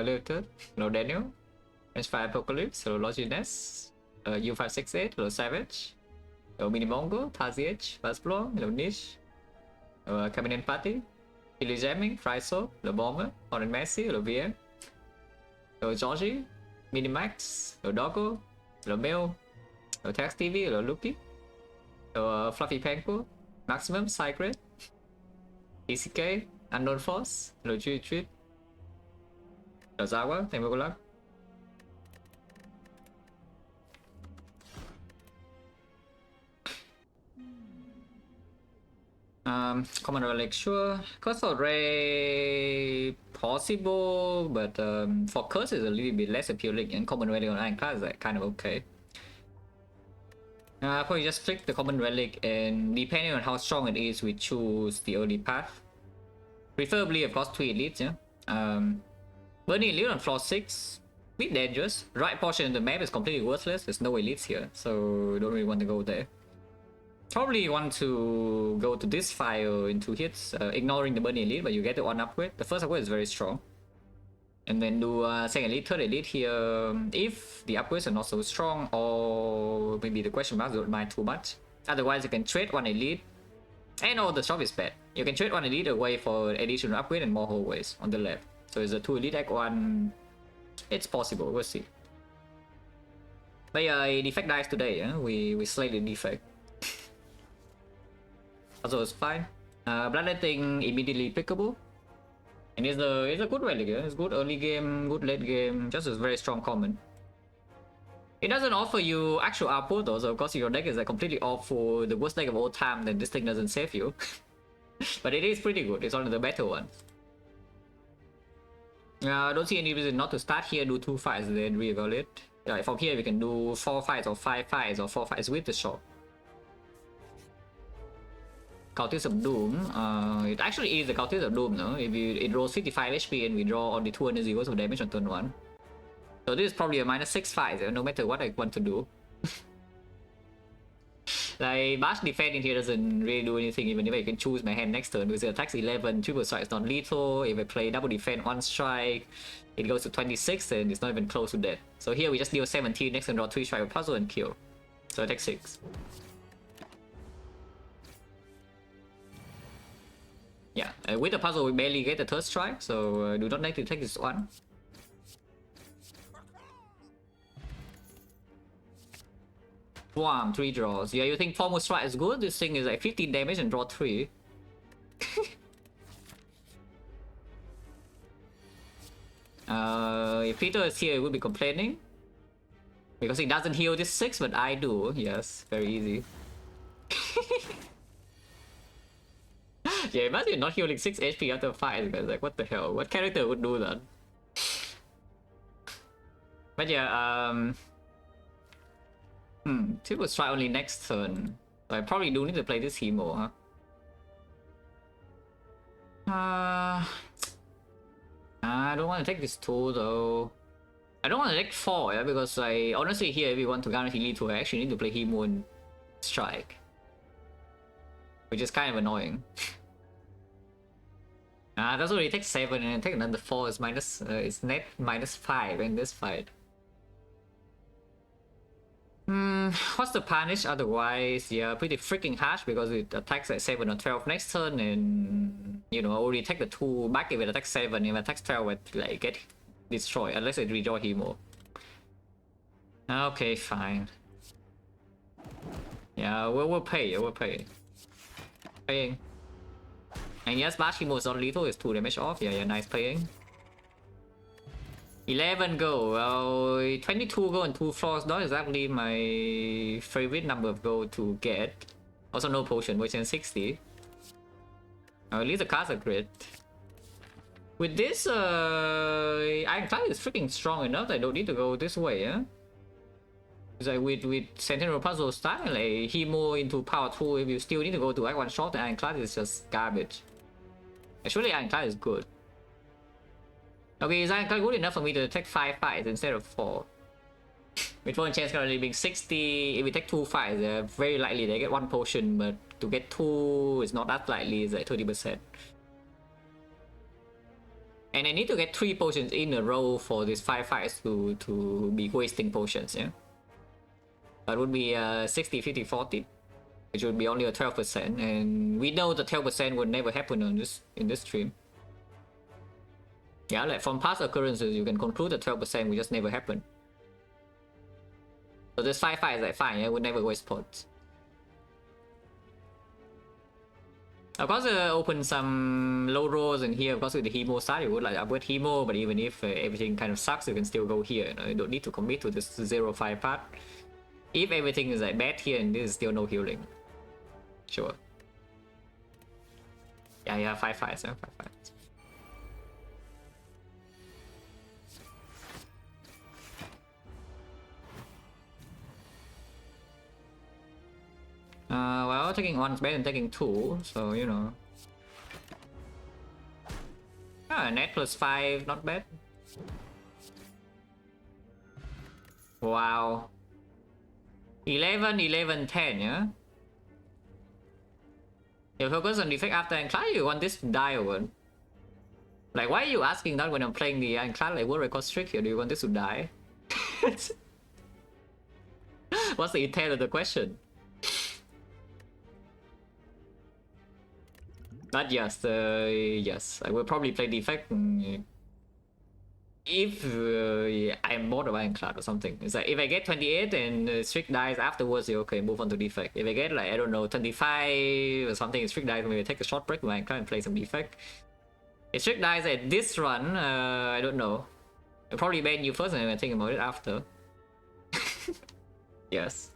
Limited. Hello Daniel. Fire Apocalypse. Hello Logines. U568. Hello Savage. Hello Mini Mongo. Taziech. Buzzblow. Hello Niche. Cabinet Party. Billy Jamming. Fryso. Hello Bomber. Orange Messi. Hello VM. Hello Georgie. Minimax. Hello Doggo. Hello Mel. Hello Tax TV. Hello Lucky. Hello Fluffy Panko. Maximum. Secret. ECK. Unknown Force. Hello Treat. Hello Zawa. Thank you, good luck. Common relic, sure. Curse array possible, but for curse is a little bit less appealing, and common relic on Ironclad is kind of okay. Probably just click the common relic, and depending on how strong it is, we choose the early path. Preferably, of course, 3 elites, yeah. Burning elite on floor 6, bit dangerous. Right portion of the map is completely worthless. There's no elites here, so don't really want to go there. Probably want to go to this file in 2 hits, ignoring the burning elite, but you get the 1 upgrade. The first upgrade is very strong. And then do second elite, third elite here, if the upgrades are not so strong, or maybe the question marks don't mind too much. Otherwise, you can trade 1 elite, and all the shop is bad. You can trade 1 elite away for additional upgrade and more hallways on the left. So it's a 2 elite act 1. It's possible, we'll see. But yeah, defect dies today, yeah? We slayed the defect. Also it's fine. Bloodletting immediately pickable. And it's a good relic, yeah? It's good early game, good late game, just a very strong common. It doesn't offer you actual output though, so of course your deck is like completely off for the worst deck of all time, then this thing doesn't save you. But it is pretty good, it's one of the better ones. I don't see any reason not to start here, do 2 fights, then re-evaluate. Yeah, from here we can do 4 fights or 5 fights or 4 fights with the shop. Cultist of Doom, it actually is the Cultist of Doom, no? If it rolls 55 HP and we draw only 200 zeros of damage on turn 1. So this is probably a -6 fight, no matter what I want to do. Like, Bash defense in here doesn't really do anything, even if I can choose my hand next turn, because it attacks 11, triple strike is not lethal. If I play double defense, 1 strike, it goes to 26 and it's not even close to dead. So here we just deal 17, next turn draw 3 strike with puzzle and kill. So attack 6. Yeah, with the puzzle we barely get the 3rd strike, so do not need to take this one. Swarm, 3 draws. Yeah, you think Formal Strike is good? This thing is like 15 damage and draw 3. If Peter is here, he would be complaining. Because he doesn't heal this 6, but I do. Yes, very easy. Yeah, imagine not healing 6 HP after 5, guys. Like, what the hell? What character would do that? But yeah, Triple Strike only next turn. So I probably do need to play this Hemo, huh? I don't want to take this 2 though. I don't want to take 4, yeah, because I honestly here if you want to guarantee lead 2, I actually need to play Hemo and Strike. Which is kind of annoying. That's already take 7 and take another 4 is it's net -5 in this fight. What's the punish otherwise? Yeah, pretty freaking harsh because it attacks at 7 or 12 next turn, and you know, already take the 2 back if it attacks 7, if it attacks 12 it like get destroyed unless it redraw Hemo. Okay, fine. Yeah, we'll pay, Paying. And yes, Bash Hemo is not lethal, it's 2 damage off. Yeah, nice playing. 11 gold. Well, 22 gold and 2 floors, not exactly my favorite number of gold to get. Also no potion, which is 60. At least the cards are great. With this, Ironclad is freaking strong enough that I don't need to go this way, yeah? It's like with Sentinel Puzzle style, like Hemo into power 2, if you still need to go to Act 1 shot, then Ironclad is just garbage. Actually, Ironclad is good. Okay, is Ironclad good enough for me to take 5 fights instead of 4? With 1 chance currently being 60, if we take 2 fights, very likely they get 1 potion, but to get 2 is not that likely, it's like 30%. And I need to get 3 potions in a row for these 5 fights to be wasting potions, yeah? That would be 60, 50, 40, which would be only a 12%, and we know the 12% would never happen on in this stream. Yeah, like from past occurrences, you can conclude that 12% will just never happen. So this 5 fights, like fine, I would never waste pots. Of course, open some low rolls in here. Of course, with the Hemo start, you would like upgrade Hemo, but even if everything kind of sucks, you can still go here. You know, you don't need to commit to this 0-5 part. If everything is like bad here and there's still no healing. Sure. Yeah, 5 fights, yeah, 5 fights. Well, taking 1's better than taking 2, so you know. Net plus 5, not bad. Wow. 11, 11, 10, yeah? You focus on defect after Ironclad, you want this to die or what? Like, why are you asking that when I'm playing the Ironclad? Like, what record strict here? Do you want this to die? What's the intent of the question? But yes, yes, I will probably play defect if I'm bored of Ironclad or something. It's like if I get 28 and strict dies afterwards, you okay, move on to defect. If I get like, I don't know, 25 or something, strict dies, maybe take a short break with Ironclad and play some defect. If strict dies at this run, I don't know. I'll probably ban you first and then I'll think about it after. Yes.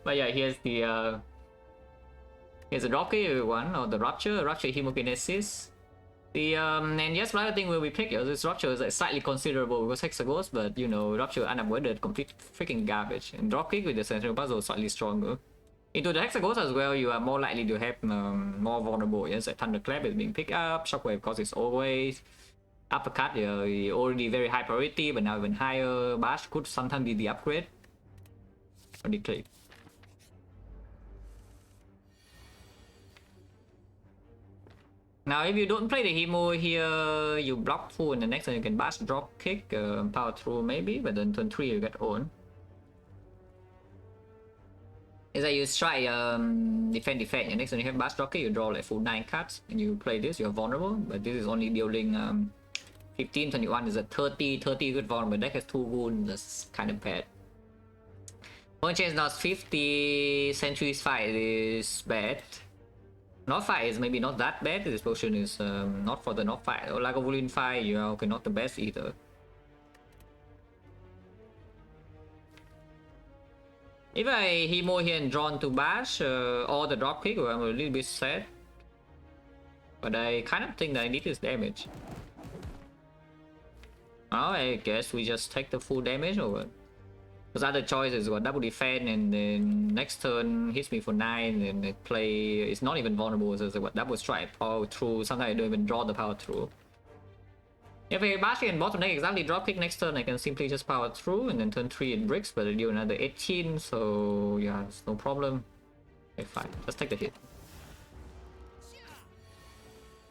But yeah, here's the dropkick one, or the rupture hemokinesis. The and yes, another thing will be picked. This rupture is like slightly considerable because Hexagons, but you know, rupture unavoided, complete freaking garbage. And dropkick with the central puzzle is slightly stronger. Into the Hexagons as well, you are more likely to have more vulnerable. Yes, like Thunderclap is being picked up, Shockwave because it's always uppercut. Already very high priority, but now even higher. Bash could sometimes be the upgrade. Or the click. Now, if you don't play the Hemo here, you block full, and the next one you can bash, drop kick, power through maybe, but then turn 3 you get own. Is that you try defend, and next time you have bash, drop kick, you draw like full 9 cards, and you play this, you're vulnerable, but this is only dealing 15, 21 is a 30 good vulnerable, deck has 2 wounds, that's kind of bad. One chance now 50, Centuries fight is bad. North fight is maybe not that bad. This potion is not for the North fight. Or like a Woolen fight, you know, okay, not the best either. If I Hemo here and drawn to bash or the dropkick, I'm a little bit sad. But I kind of think that I need this damage. Oh, I guess we just take the full damage or what? Because other choices got double defense and then next turn hits me for 9 and it play it's not even vulnerable, so it's like what, double strike, power through, sometimes I don't even draw the power through. If I bash and bottom deck exactly dropkick next turn, I can simply just power through and then turn 3 it bricks, but I do another 18, so yeah, it's no problem. Okay, fine, just take the hit.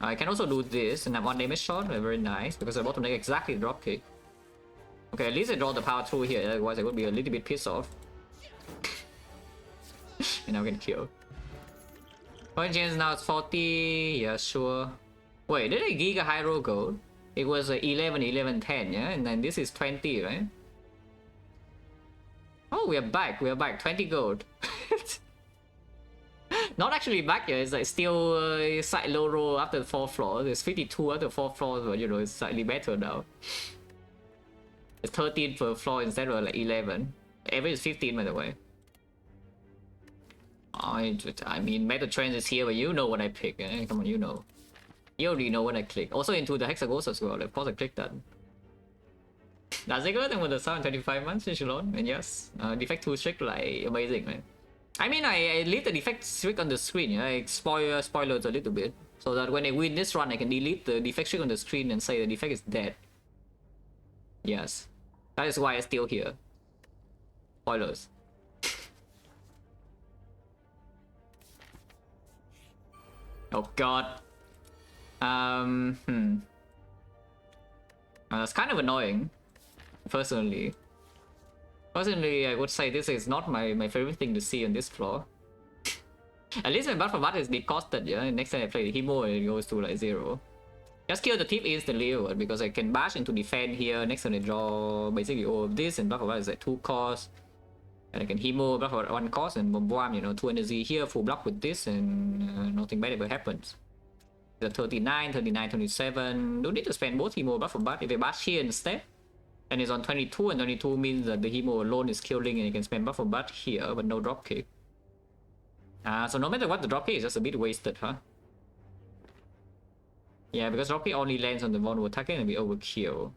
I can also do this and have 1 damage shot, very nice, because the bottom deck exactly dropkick. Okay, at least I draw the power through here, otherwise I would be a little bit pissed off. And now I can kill. Point chance now it's 40, yeah, sure. Wait, did I Giga Hydro Gold? It was 11, 11, 10, yeah? And then this is 20, right? Oh, we are back, 20 gold. Not actually back here, it's like still slight low roll after the 4th floor. There's 52 after the 4th floor, but you know, it's slightly better now. It's 13 per floor instead of like 11. Average is 15 by the way. I mean, meta trends is here, but you know what I pick. Eh? Come on, you know. You already know what I click. Also into the Hexagons as well. Of course, I clicked that. That's it good. And with the 725 months, Shalon. And yes, defect 2 strict, like amazing, man. I mean, I leave the defect streak on the screen. Yeah? I spoilers a little bit, so that when I win this run, I can delete the defect streak on the screen and say the defect is dead. Yes. That is why I'm still here. Spoilers. Oh god. It's kind of annoying, personally. Personally, I would say this is not my favorite thing to see on this floor. At least my buff for butt is decosted, yeah? Next time I play the Hemo, it goes to like 0. Just kill the tip instantly, because I can bash into defend here. Next time I draw basically all of this, and buff for butt is like 2 cost. And I can Hemo, buff for 1 cost, and boom, boom, you know, 2 energy here, full block with this, and nothing bad ever happens. The 39, 39, 27. Don't need to spend both Hemo, buff for butt. If I bash here instead, and it's on 22, and 22 means that the Hemo alone is killing, and you can spend buff for butt here, but no dropkick. So no matter what, the dropkick is just a bit wasted, huh? Yeah, because dropkick only lands on the vulnerable target and we overkill.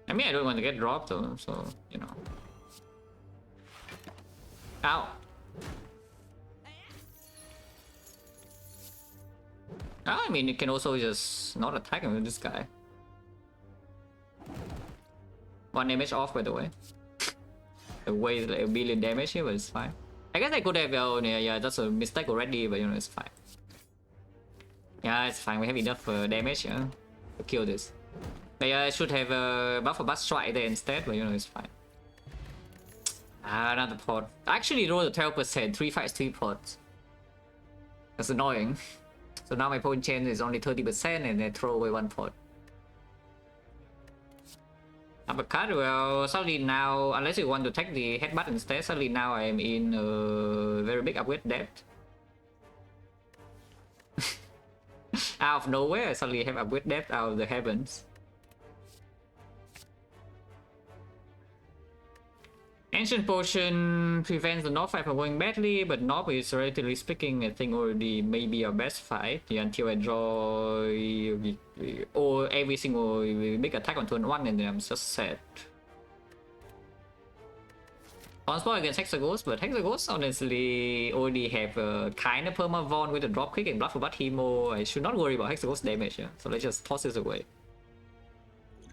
I mean, I don't want to get dropped though, so, you know. Ow! I mean, you can also just not attack him with this guy. 1 damage off, by the way. The way is like a billion damage here, but it's fine. I guess I could have, yeah, that's a mistake already, but you know, it's fine. Yeah, it's fine. We have enough damage, yeah, to kill this. But yeah, I should have a buff for butt strike there instead, but you know, it's fine. Another pot. I actually rolled a 12%, 3 fights, 3 pots. That's annoying. So now my point chance is only 30% and I throw away 1 pot. Uppercut, well, suddenly now, unless you want to take the headbutt instead, suddenly now I am in a very big upgrade depth. Out of nowhere, I suddenly have upgrade depth out of the heavens. Ancient Potion prevents the North fight from going badly, but North is relatively speaking, I think already maybe our best fight. Yeah, until I draw or every single big attack on turn 1 and then I'm just set. Onslaught against Hexaghost, but Hexaghost honestly already have a kind of perma-von with a dropkick and blood for butt Hemo. I should not worry about Hexaghost damage, yeah? So let's just toss this away.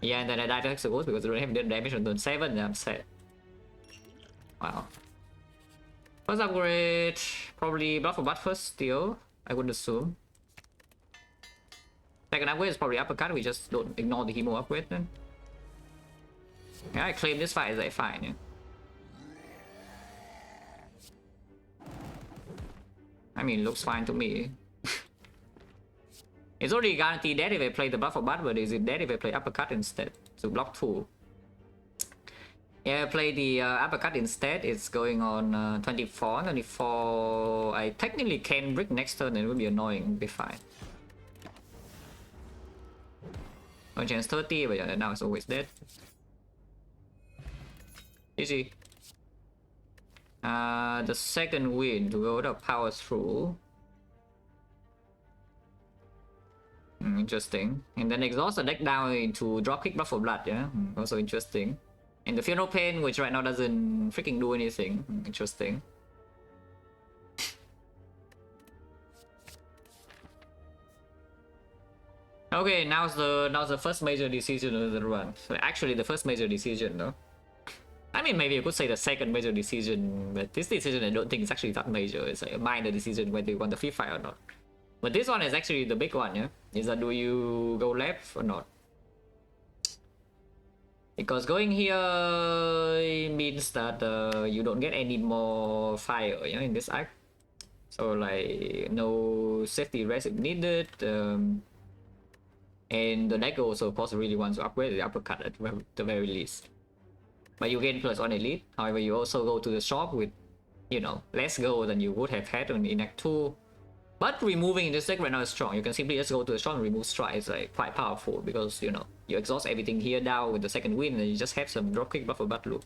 Yeah, and then I die to Hexaghost because I don't have damage on turn 7 and I'm set. Wow. First upgrade, probably buff for butt first still, I would assume. Second upgrade is probably uppercut, we just don't ignore the Hemo upgrade then. Yeah, I claim this fight is like fine, yeah. I mean, looks fine to me. It's already guaranteed dead if I play the buff for butt, but is it dead if I play uppercut instead? So block 2. Yeah, I play the uppercut instead. It's going on 24, 24. I technically can brick next turn and it will be annoying. It'll be fine. One chance 30, but yeah, now it's always dead. Easy. The second wind to go to power through. Interesting. And then exhaust the deck down into dropkick buff for blood, yeah? Also interesting. And the Funeral Pain, which right now doesn't freaking do anything. Interesting. Okay, now's the first major decision of the run. So actually, the first major decision, though. I mean, maybe you could say the second major decision, but this decision I don't think is actually that major. It's like a minor decision whether you want the free fight or not. But this one is actually the big one, yeah? Is that do you go left or not? Because going here means that you don't get any more fire, you know, in this act. So like no safety rest needed. And the deck also of course really wants to upgrade the uppercut at the very least. But you gain +1 elite. However, you also go to the shop with, you know, less gold than you would have had in Act 2. But removing this deck right now is strong. You can simply just go to the shop and remove strike. It's like quite powerful because, you know, you exhaust everything here now with the second win and you just have some dropkick buff for butt loop.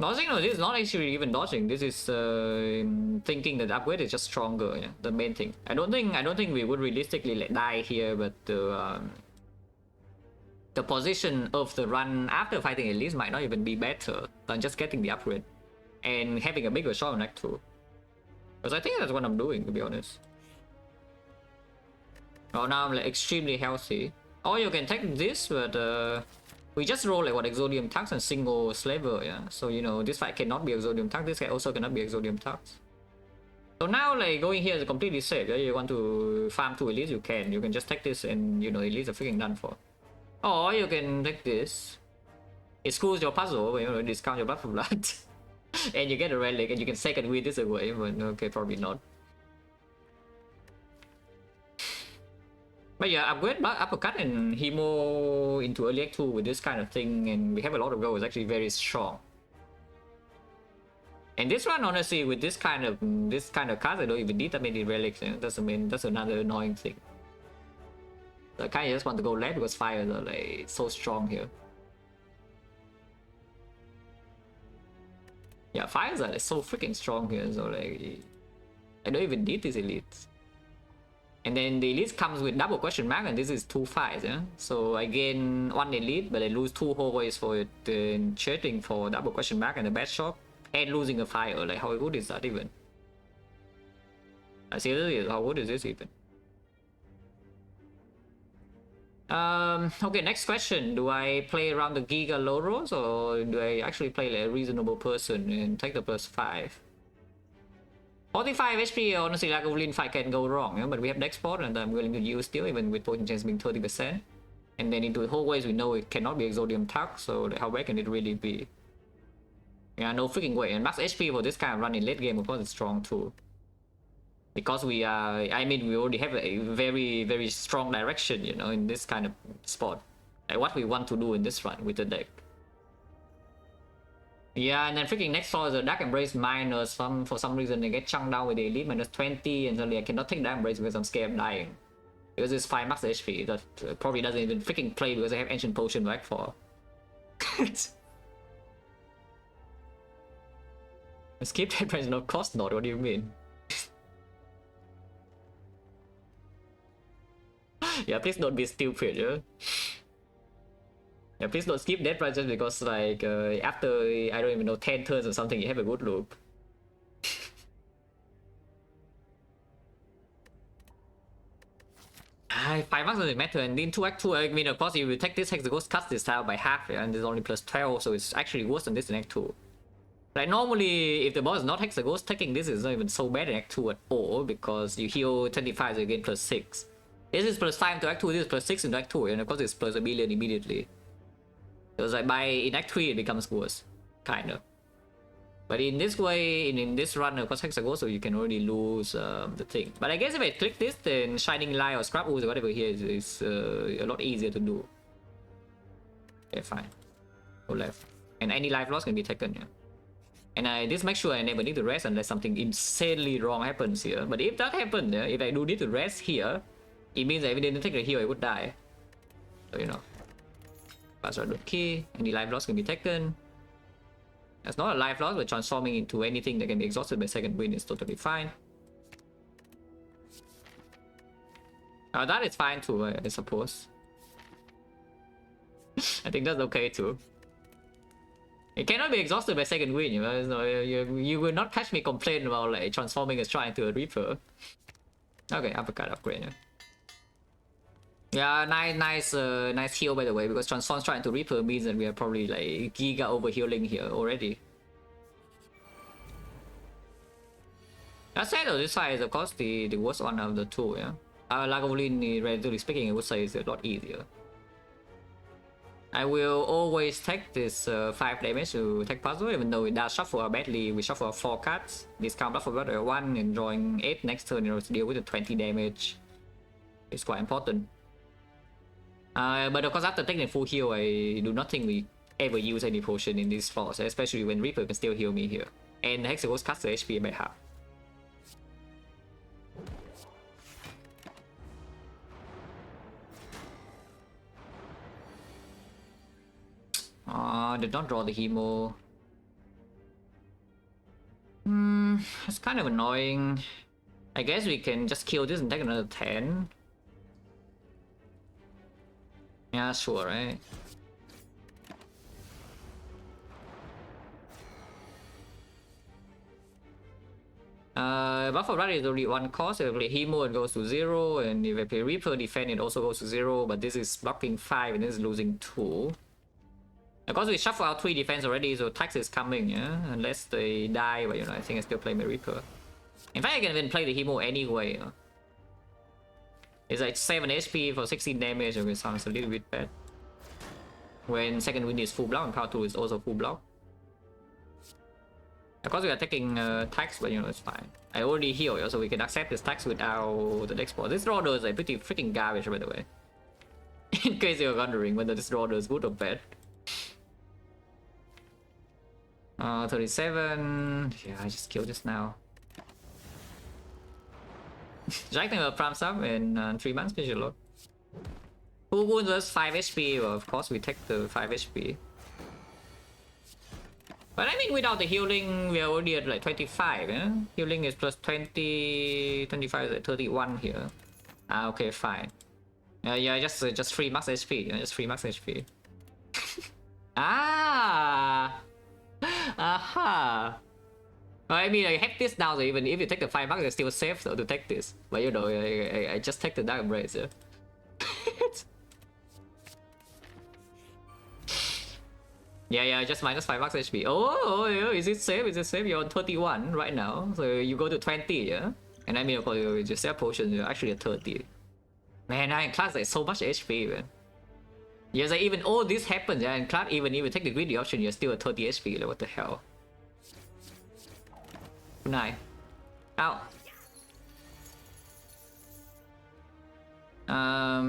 Dodging, no, this is not actually even dodging. This is thinking that the upgrade is just stronger. Yeah, the main thing. I don't think we would realistically die here, but the position of the run after fighting elites might not even be better than just getting the upgrade and having a bigger shot on Act 2. Because I think that's what I'm doing, to be honest. Oh, now I'm like extremely healthy. Or you can take this, but We just roll like what Exodium Tux and single Slaver, yeah. So you know this fight cannot be Exodium Tux. This guy also cannot be Exodium Tux. So now like going here is completely safe. Yeah? You want to farm 2 elites, you can. You can just take this and you know elites are freaking done for. Or you can take this. It screws your puzzle, but you know discount your blood for blood. And you get a relic and you can second win this away, but okay, probably not. But yeah, upgrade uppercut and Hemo into early act 2 with this kind of thing, and we have a lot of gold. It's actually very strong. And this one, honestly, with this kind of cards, I don't even need that many relics. You know? That's another annoying thing. So I kind of just want to go left because fires are like so strong here. Yeah, fires are like so freaking strong here. So like, I don't even need these elites. And then the elite comes with double question mark, and this is 2 fights, yeah? So I gain 1 elite, but I lose 2 hallways for it, chasing for double question mark and the bad shop, and losing a fire. Like, how good is that even? Seriously, how good is this even? Okay, next question. Do I play around the Giga Loros, or do I actually play like a reasonable person and take the +5? 45 HP, honestly, like a Lin fight can go wrong, yeah? But we have deck spot and I'm willing to use still, even with potion chance being 30%. And then into the hallways, we know it cannot be Exodium Tux, so how bad can it really be? Yeah, no freaking way. And max HP for this kind of run in late game, of course, is strong too. Because we are, I mean, we already have a very, very strong direction, you know, in this kind of spot. Like what we want to do in this run with the deck. Yeah, and then freaking next floor is a Dark Embrace minus for some reason they get chunked down with the elite -20, and suddenly I cannot take Dark Embrace because I'm scared of dying. Because it's 5 max HP that probably doesn't even freaking play because I have Ancient Potion back for. Skip that price, no cost not, what do you mean? Yeah, please don't be stupid, yeah? Yeah, please don't skip that price just because like after, I don't even know, 10 turns or something, you have a good loop. 5 marks doesn't matter, and in 2 Act 2, I mean, of course, if you take this Hex, the Ghost cuts this tile by half, yeah, and it's only +12, so it's actually worse than this in Act 2. Like, normally, if the boss is not Hex the Ghost, taking this is not even so bad in Act 2 at all, because you heal 25, so you gain +6. This is +5 to Act 2, this is +6 into Act 2, and of course it's +1 billion immediately. So it's like in Act 3 it becomes worse, kinda. But in this way, in this run, of course, Hex the Ghost, so you can already lose the thing. But I guess if I click this, then Shining Light or Scrap Ooze or whatever here is a lot easier to do. Okay, fine. Go left. And any life loss can be taken, yeah. And this makes sure I never need to rest unless something insanely wrong happens here. But if that happened, if I do need to rest here, it means that if I didn't take the heal, I would die. So, you know. Password key, any life loss can be taken. That's not a life loss, but transforming into anything that can be exhausted by second wind is totally fine. That is fine too, I suppose. I think that's okay too. It cannot be exhausted by second wind, you know. So you will not catch me complain about like transforming as trying to a Reaper. Okay, uppercut upgrade. Yeah, nice heal by the way, because transforms trying to Reaper means that we are probably like giga over healing here already. That said though, this side is of course the worst one of the two, yeah. Lagavulin, relatively speaking, I would say is a lot easier. I will always take this 5 damage to take puzzle, even though it does shuffle badly. We shuffle 4 cards, discount buff for brother 1, and drawing 8 next turn in order to deal with the 20 damage. It's quite important. But of course, after taking full heal, I do not think we ever use any potion in this floor, especially when Reaper can still heal me here. And Hex Ghost cuts the HP by half. Did not draw the Hemo. That's kind of annoying. I guess we can just kill this and take another 10. Yeah, sure, right? Buff of Blood is only 1 cost. If I play Hemo, it goes to 0, and if I play Reaper Defend, it also goes to 0. But this is blocking 5, and this is losing 2. Because we shuffle out 3 defense already, so tax is coming, yeah? Unless they die, but you know, I think I still play my Reaper. In fact, I can even play the Hemo anyway. It's like 7 HP for 16 damage, okay, sounds a little bit bad. When second wind is full block and power 2 is also full block. Of course we are taking tax, but you know, it's fine. I already heal, so we can accept this tax without the next ball. This draw is like pretty freaking garbage, by the way. In case you're wondering whether this draw is good or bad. 37. Yeah, I just killed this now. XecnaR farms up in 3 months, visual load. 2 wounds versus 5 HP. Well, of course, we take the 5 HP. But I mean, without the healing, we are already at like 25. Yeah? Healing is plus 20, 25 is like 31 here. Ah, okay, fine. Yeah, just 3 max HP. Yeah, just 3 max HP. Ah! Aha! I mean, I have this now, so even if you take the 5 bucks, it's still safe though to take this. But you know, I just take the Dark Embrace. Yeah? Yeah, just minus 5 bucks HP. Oh, is it safe? Is it safe? You're on 31 right now, so you go to 20, yeah? And I mean, of course, you just sell potions, you're actually at 30. Man, Ironclad is so much HP, man. Yes, like even all this happens, yeah, and Ironclad, even if you take the greedy option, you're still at 30 HP, like what the hell? Nice. Ow. I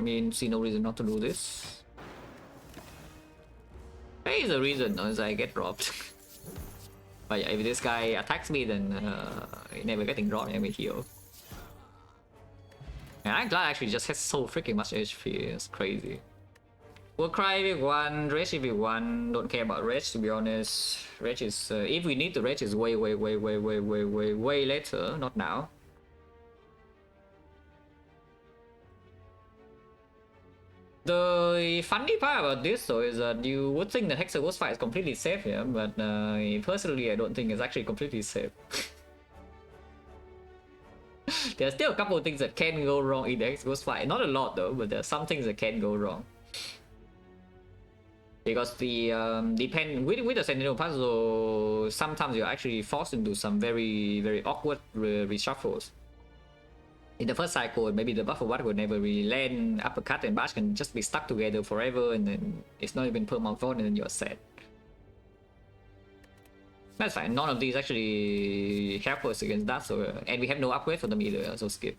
mean, see no reason not to do this. There is a reason, as I get dropped. But yeah, if this guy attacks me, then never getting dropped, I may heal. And Ironclad actually just has so freaking much HP, it's crazy. We'll cry if we want, rage if we want, don't care about rage to be honest. Rage is, if we need to rage is way later, not now. The funny part about this though is that you would think that Hexer Ghost Fight is completely safe here, but personally I don't think it's actually completely safe. There's still a couple of things that can go wrong in the Hexer Ghost Fight. Not a lot though, but there are some things that can go wrong. Because the with the Sentinel puzzle, sometimes you're actually forced into some very awkward reshuffles. In the first cycle, maybe the buffer what would never really land, uppercut and bash can just be stuck together forever, and then it's not even permanent phone, and then you're set. That's fine. None of these actually help us against that, so and we have no upgrade for them either, so skip.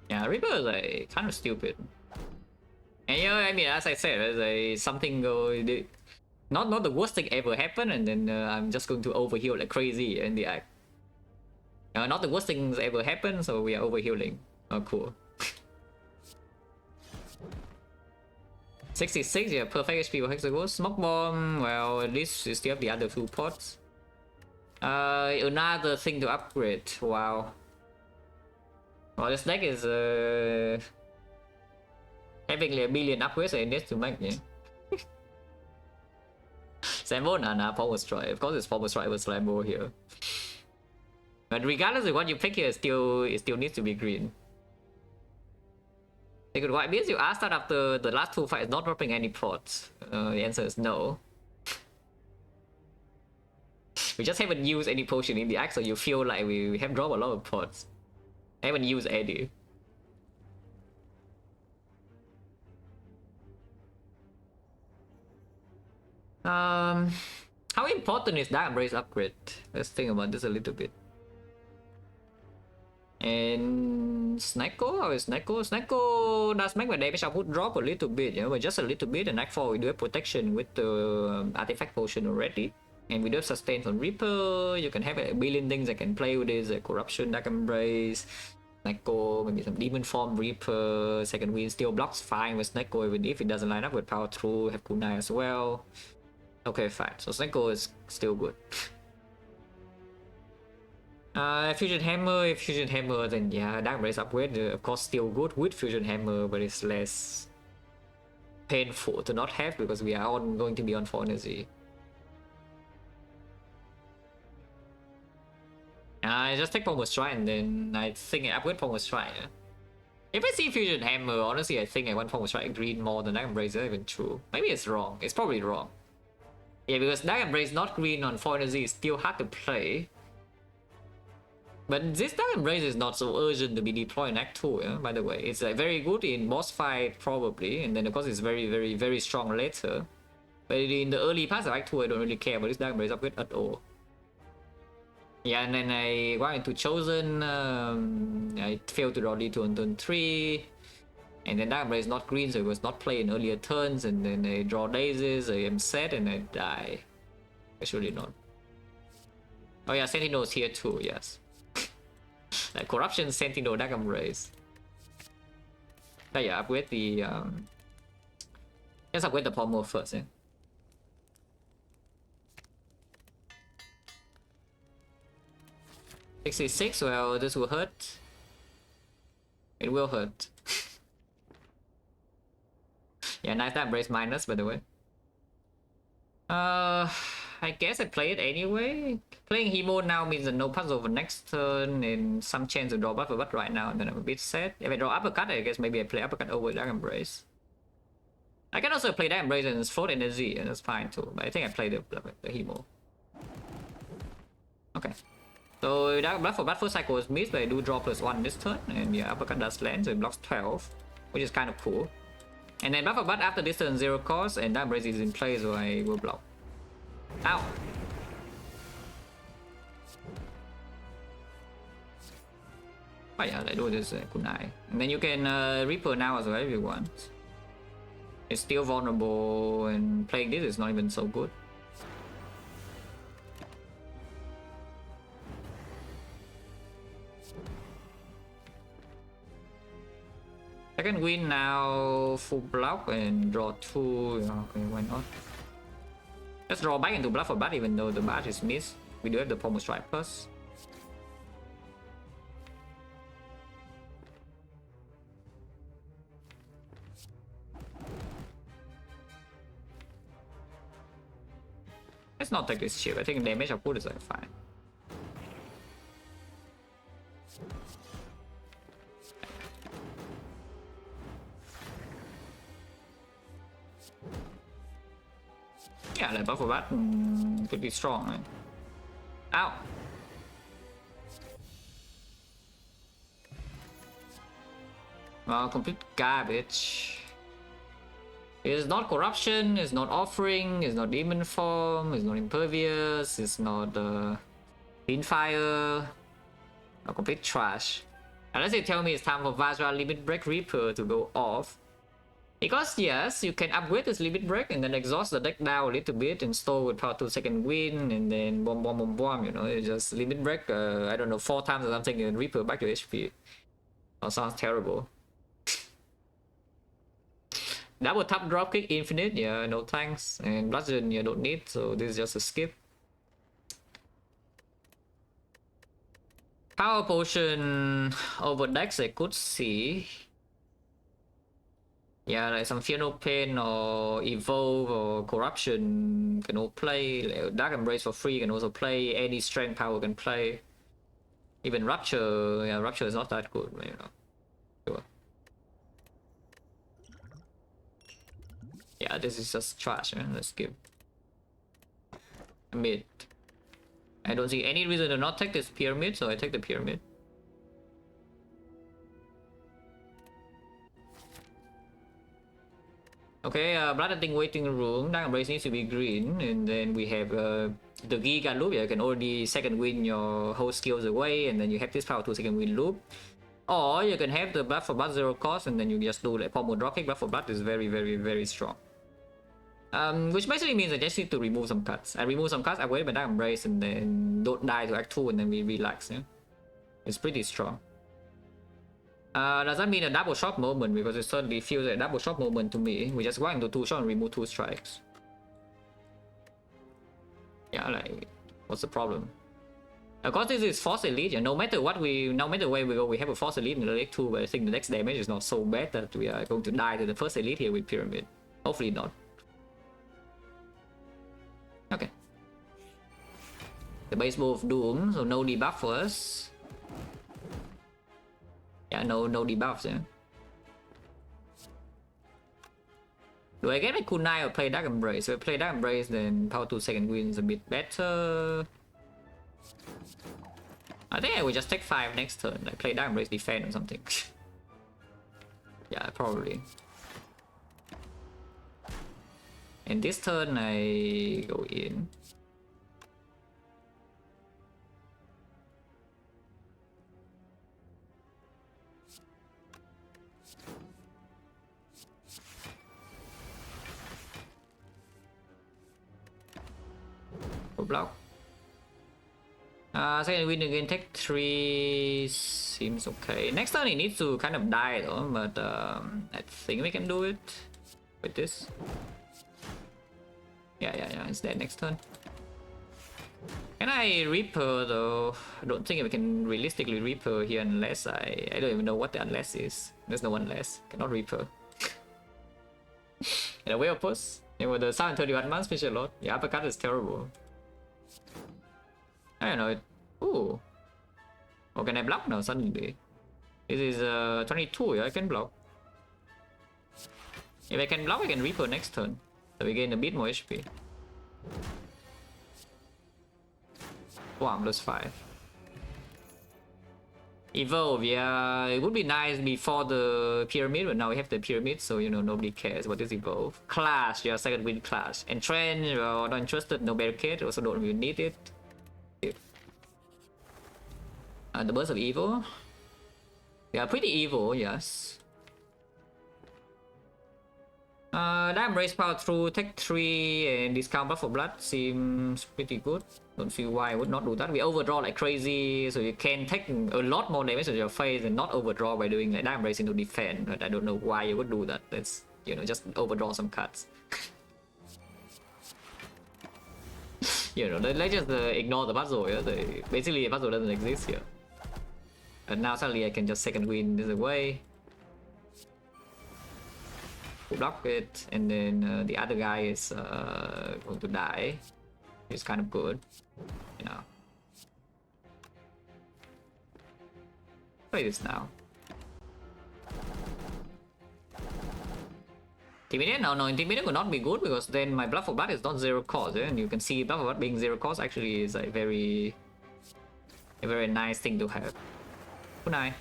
Yeah, Reaper is like kind of stupid. And you know, I mean, as I said, there's like something not the worst thing ever happened, and then I'm just going to overheal like crazy in the act. Not the worst things ever happened, so we are overhealing. Oh, cool. 66, yeah, perfect HP for Hexagon. Smoke Bomb, well, at least you still have the other 2 pots. Another thing to upgrade, wow. Well, this deck is having like a million upgrades I need to make, yeah. Sambo, nah, Power Strike. Of course it's Power Strike with Slambo here. But regardless of what you pick here, it still needs to be green. Because what means you asked that after the last 2 fights not dropping any pots. The answer is no. We just haven't used any potion in the act, so you feel like we have dropped a lot of pots. I haven't used any. How important is Dark Embrace upgrade? Let's think about this a little bit. And Snecko, how is Snecko? Snecko does make my damage output drop a little bit, you know, but just a little bit. And Nightfall we do have protection with the artifact potion already. And we do have sustain from Reaper. You can have a billion things that can play with this, Corruption, Dark Embrace, Snecko, maybe some Demon Form, Reaper, Second Wind still blocks fine with Snecko even if it doesn't line up with Power Through, have Kunai as well. Okay, fine. So Snecko is still good. Fusion Hammer, if Fusion Hammer, then yeah, Dark Embrace upgrade, of course still good with Fusion Hammer, but it's less painful to not have because we are on going to be on 4 energy. I just take Pommel Strike and then I think I upgrade Pommel Strike. Yeah? If I see Fusion Hammer, honestly I think I want Pommel Strike green more than Dark Embrace. Is that even true? Maybe it's wrong. It's probably wrong. Yeah, because Dark Embrace not green on 4 energy is still hard to play. But this Dark Embrace is not so urgent to be deployed in Act 2, yeah? By the way. It's like very good in boss fight, probably, and then of course it's very strong later. But in the early parts of Act 2, I don't really care about this Dark Embrace upgrade at all. Yeah, and then I went into Chosen, I failed to draw D2 on turn 3, and then Dark Embrace is not green, so it was not played in earlier turns, and then I draw Daisies, I am set, and I die. Actually not. Oh yeah, Sentinel's here too, yes. Like Corruption, Sentinel, Dark Embrace. But yeah, upgrade the let's upgrade the Pommel first, yeah. $66, well, this will hurt. It will hurt. Yeah, nice Dark Embrace minus, by the way. I guess I play it anyway. Playing Hemo now means that no puzzle over next turn and some chance to draw buff, but right now then I'm a bit sad. If I draw Uppercut, I guess maybe I play Uppercut over Dark Embrace. I can also play Dark Embrace and it's 4 energy, and that's fine too. But I think I play the Hemo. Okay. So Dark Blood for Blood first cycle is missed, but I do draw +1 this turn, and yeah, Uppercut does land, so it blocks 12, which is kind of cool. And then Blood for Blood after this turn 0 cost, and Dark Embrace is in play, so I will block. Ow! Oh yeah, let's do this kunai. And then you can Reaper now as well if you want. It's still vulnerable, and playing this is not even so good. I can win now, full block and draw 2. Okay, why not? Let's draw back into Blood for Blood even though the badge is missed. We do have the Pommel Strike plus. Let's not take this chip. I think damage output is like fine. Yeah, like Blood for Blood could be strong, right? Ow! Well, complete garbage. It's not Corruption, it's not Offering, it's not Demon Form, it's not Impervious, it's not Fire. A complete trash. Unless they tell me it's time for Vajra Limit Break Reaper to go off. Because yes, you can upgrade this Limit Break and then exhaust the deck down a little bit and store with power 2 second win and then bomb, you know, it's just Limit Break, I don't know, 4 times or something and Reaper back to HP. That sounds terrible. Double tap drop kick infinite, yeah, no thanks. And bludgeon you don't need, so this is just a skip. Power potion over decks I could see. Yeah, like some Fear No Pain or Evolve or Corruption can all play. Like Dark Embrace for free can also play. Any Strength Power can play. Even Rupture, yeah, Rupture is not that good, you know. Sure. Yeah, this is just trash, man. Let's give mid. I don't see any reason to not take this pyramid, so I take the pyramid. Okay, Bloodletting Waiting Room. Dark Embrace needs to be green, and then we have the Giga Loop. You can already second win your whole skills away, and then you have this power 2 second win loop. Or you can have the Blood for Blood 0 cost, and then you just do like Pommel Drop Kick. Blood for Blood is very strong. Which basically means I just need to remove some cards. I remove some cards, upgrade my Dark Embrace, and then don't die to Act 2, and then we relax. Yeah, it's pretty strong. Does that mean a double shot moment? Because it certainly feels like a double shot moment to me. We just go into 2 shot and remove 2 strikes. Yeah, like, what's the problem? Of course, this is Force Elite. Yeah, no matter where we go, we have a Force Elite in the leg too. But I think the next damage is not so bad that we are going to die to the first Elite here with Pyramid. Hopefully not. Okay. The base bow of Doom, so no debuff for us. Yeah, no debuffs, yeah. Do I get a kunai or play Dark Embrace? If I play Dark Embrace, then Power 2 second wind is a bit better. I think I will just take 5 next turn, like play Dark Embrace defend or something. Yeah, probably. And this turn I go in. Block. Second win again, take 3 seems okay. Next turn he needs to kind of die though, but I think we can do it with this. Yeah, it's dead next turn. Can I Reaper though? I don't think we can realistically Reaper here unless I don't even know what the unless is. There's no unless. Cannot Reaper. And a Whale Puss. And with the 731 months special lot. Yeah, uppercut is terrible. I don't know. Ooh. Oh, can I block now suddenly? This is 22, yeah, I can block. If I can block, I can Reaper next turn. So we gain a bit more HP. Wow, plus 5. Evolve, yeah, it would be nice before the pyramid, but now we have the pyramid, so you know nobody cares about this evolve. Clash, yeah, second wind clash. Entrench, well, not interested, no barricade, also don't really need it. The burst of evil. Yeah, pretty evil, yes. Damn, raise power through, take 3 and discount buff for blood seems pretty good. Don't see why I would not do that. We overdraw like crazy, so you can take a lot more damage to your face and not overdraw by doing like damn raise into defense. But I don't know why you would do that. Let's, you know, just overdraw some cards. You know, let's just ignore the puzzle. Yeah? Basically, the puzzle doesn't exist here. And now suddenly I can just second win this away. Block it, and then the other guy is going to die. It's kind of good, you know. Play this now. Intimidate? No, Intimidate will not be good because then my Bluff of Blood is not 0 cost, and you can see Bluff of Blood being 0 cost actually is a very nice thing to have. Good night.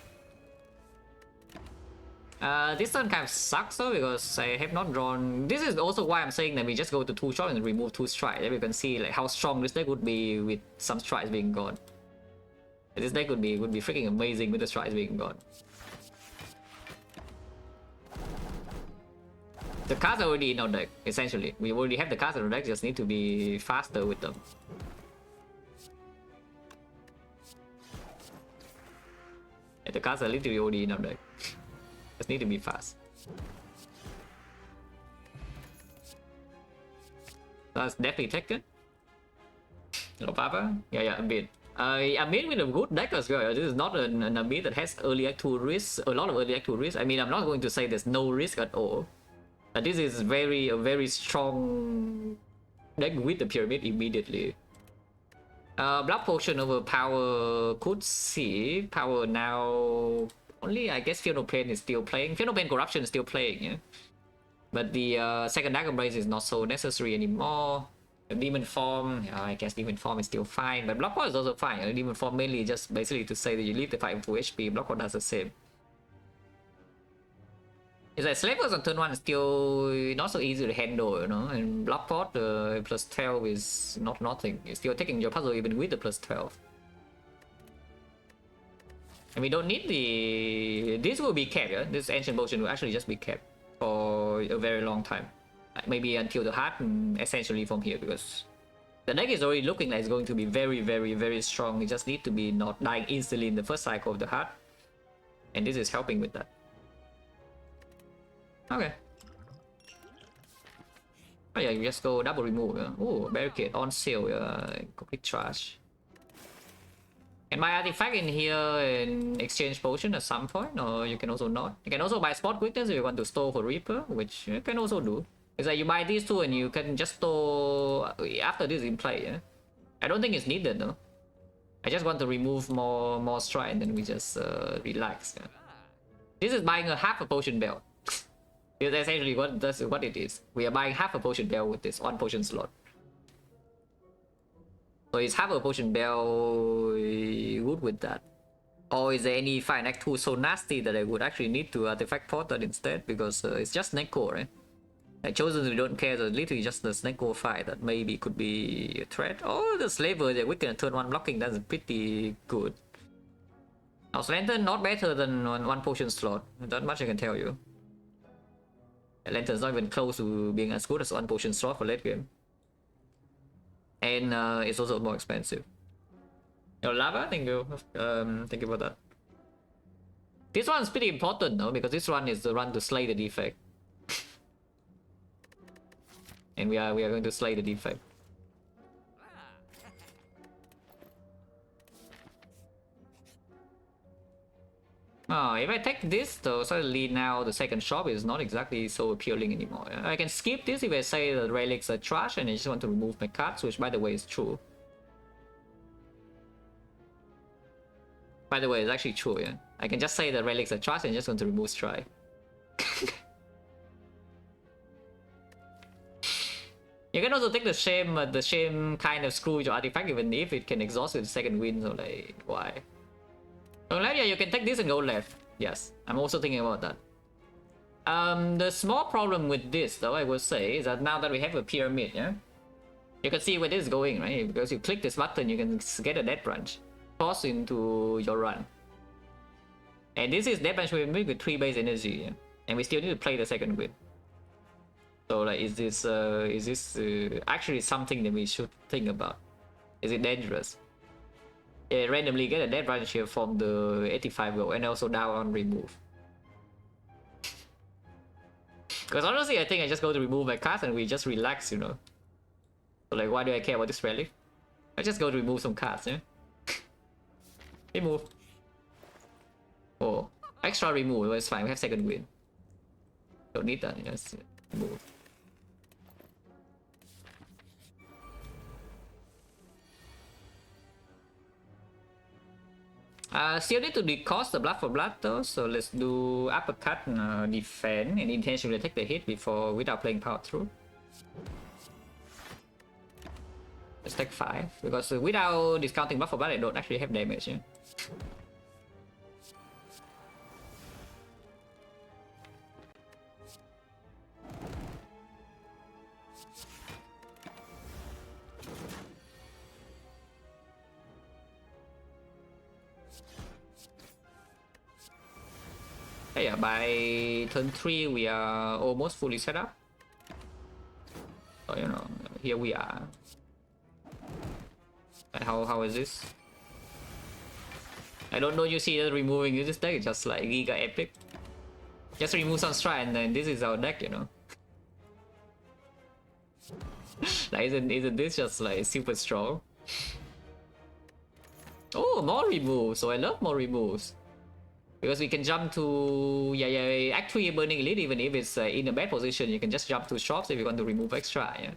This turn kind of sucks though because I have not drawn. This is also why I'm saying that we just go to 2 shots and remove 2 strikes. You can see like how strong this deck would be with some strikes being gone. This deck would be freaking amazing with the strikes being gone. The cards are already in our deck, essentially. We already have the cards in our deck, just need to be faster with them. Yeah, the cards are literally already in our deck. Just need to be fast. That's definitely taken. No papa? Yeah, a bit. A bit with a good deck as well. This is not an bit that has early act 2 risks, a lot of early act 2 risks. I mean, I'm not going to say there's no risk at all. But this is a very strong deck with the pyramid immediately. Blood Potion over Power could see. Power now... Only, I guess, Fear No Pain is still playing. Fear No Pain Corruption is still playing, yeah? But the second Dark Embrace is not so necessary anymore. The Demon Form, yeah, I guess Demon Form is still fine. But Blockpot is also fine. Demon Form mainly just basically to say that you leave the fight with full HP. Blockpot does the same. It's like Slavers on turn 1 is still not so easy to handle, you know? And Blockpot plus 12 is not nothing. You're still taking your puzzle even with the plus 12. And we don't need the... This will be kept, yeah? This Ancient Potion will actually just be kept for a very long time. Like maybe until the heart, essentially from here, because the deck is already looking like it's going to be very strong. You just need to be not dying instantly in the first cycle of the heart. And this is helping with that. Okay. Oh yeah, you just go double remove. Yeah? Oh, barricade on sale, yeah. Complete trash. Can buy artifact in here and exchange potion at some point, or you can also not. You can also buy spot quickness if you want to store for Reaper, which you can also do. It's like you buy these two and you can just store after this in play, yeah? I don't think it's needed though. I just want to remove more stride and then we just relax. Yeah? This is buying a half a potion belt. It's essentially what it is. We are buying half a potion belt with this 1 potion slot. So is half a potion belt good with that? Or is there any fight Act 2 so nasty that I would actually need to artifact portal instead? Because it's just Neko, right? I chosen we don't care, so literally just the Snake fight that maybe could be a threat. Oh, the Slaver, the weakened turn 1 blocking, that's pretty good. House Lantern not better than 1 potion slot, that much I can tell you. Lantern's not even close to being as good as 1 potion slot for late game. And it's also more expensive. Yo, Lava, thank you. Thank you for that. This one's pretty important though, because this one is the run to slay the defect. And we are going to slay the defect. Oh, if I take this though, suddenly now the second shop is not exactly so appealing anymore. I can skip this if I say the relics are trash and I just want to remove my cards, which by the way is true. By the way, it's actually true, yeah. I can just say the relics are trash and just want to remove strike. You can also take the shame kind of screw your artifact even if it can exhaust with the second wind, so like, why? So left, yeah, you can take this and go left. Yes, I'm also thinking about that. The small problem with this, though, I would say, is that now that we have a pyramid, yeah? You can see where this is going, right? Because you click this button, you can get a death branch. Toss into your run. And this is death branch with 3 base energy, yeah? And we still need to play the second wind. So like, is this actually something that we should think about? Is it dangerous? Yeah, randomly get a death branch here from the 85 goal and also down on remove. Because honestly, I think I just go to remove my cards and we just relax, you know. So like, why do I care about this relic? I just go to remove some cards, yeah. Remove. Oh, extra remove. It's fine. We have second wind. Don't need that. Just remove. Still need to decost the blood for blood though, so let's do uppercut, defend, and intentionally take the hit without playing power through. Let's take 5 because without discounting blood for blood, I don't actually have damage. Yeah? Yeah, by turn 3 we are almost fully set up. So you know, here we are. How is this? I don't know. You see that removing this deck is just like giga epic. Just remove some strike and then this is our deck, you know. Like isn't this just like super strong? Oh, more removes. So I love more removes. Because we can jump to Act 3 Burning Elite, even if it's in a bad position, you can just jump to shops if you want to remove extra. Yeah.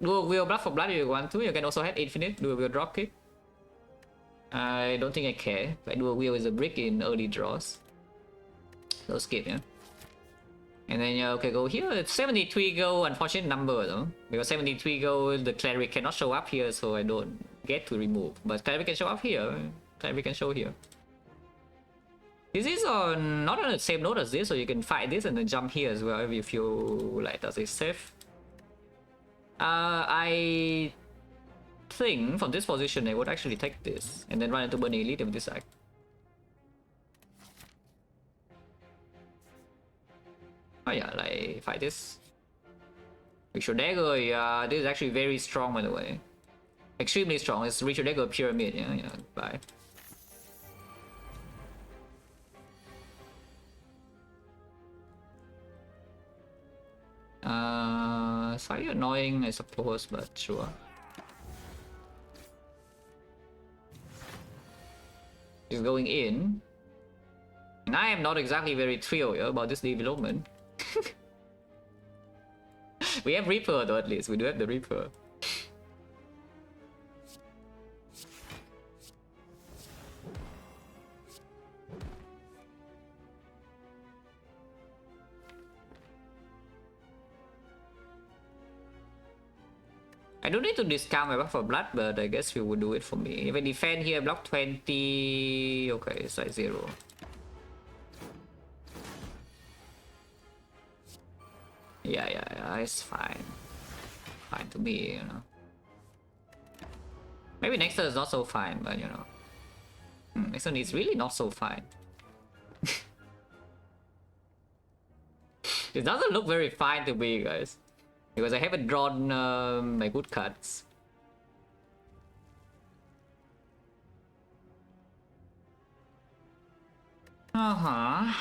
Dual Wheel Blood for Blood if you want to. You can also have Infinite Dual Wheel Dropkick. I don't think I care. But Dual Wheel is a brick in early draws. So skip, yeah. And then okay, go here. It's 73 gold, unfortunate number though. Because 73 gold, the Cleric cannot show up here, so I don't get to remove. But Cleric can show up here. Cleric can show here. This is not on the same node as this, so you can fight this and then jump here as well if you feel like that is safe. I think from this position I would actually take this and then run into Burning Elite with this act. Oh yeah, like fight this. Ritual Dagger, yeah, this is actually very strong by the way. Extremely strong. It's Ritual Dagger Pyramid, yeah, bye. Slightly annoying, I suppose, but sure. He's going in. And I am not exactly very thrilled about this development. We have Reaper though, at least. We do have the Reaper. I don't need to discount my buff for blood, but I guess you would do it for me. If I defend here, block 20. Okay, it's like 0. Yeah, it's fine. Fine to me, you know. Maybe next turn is not so fine, but you know. Next turn is really not so fine. It doesn't look very fine to me, guys. Because I haven't drawn my good cards. I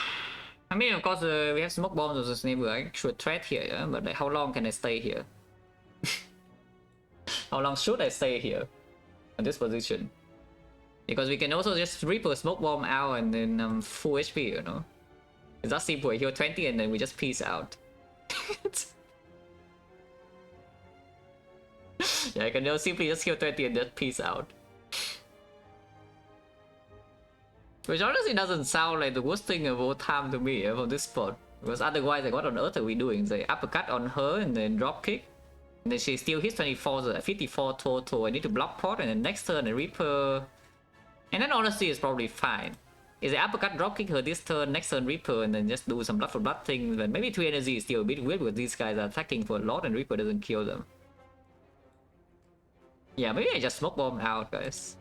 mean, of course, we have smoke bombs as a snake, actual threat here, yeah? But like, how long can I stay here? How long should I stay here? In this position? Because we can also just Reaper smoke bomb out and then full HP, you know? It's that simple. I heal 20 and then we just peace out. Yeah, I can just simply just heal 20 and just peace out. Which honestly doesn't sound like the worst thing of all time to me from this spot. Because otherwise, like, what on earth are we doing? Say uppercut on her and then drop kick. And then she still hits 24, so 54 total. I need to block pot and then next turn a Reaper. And then honestly, it's probably fine. Is the uppercut drop kick her this turn, next turn Reaper, and then just do some blood for blood things. But maybe 2 energy is still a bit weird because these guys are attacking for a lot and Reaper doesn't kill them. Yeah, maybe I just smoke bomb out, guys.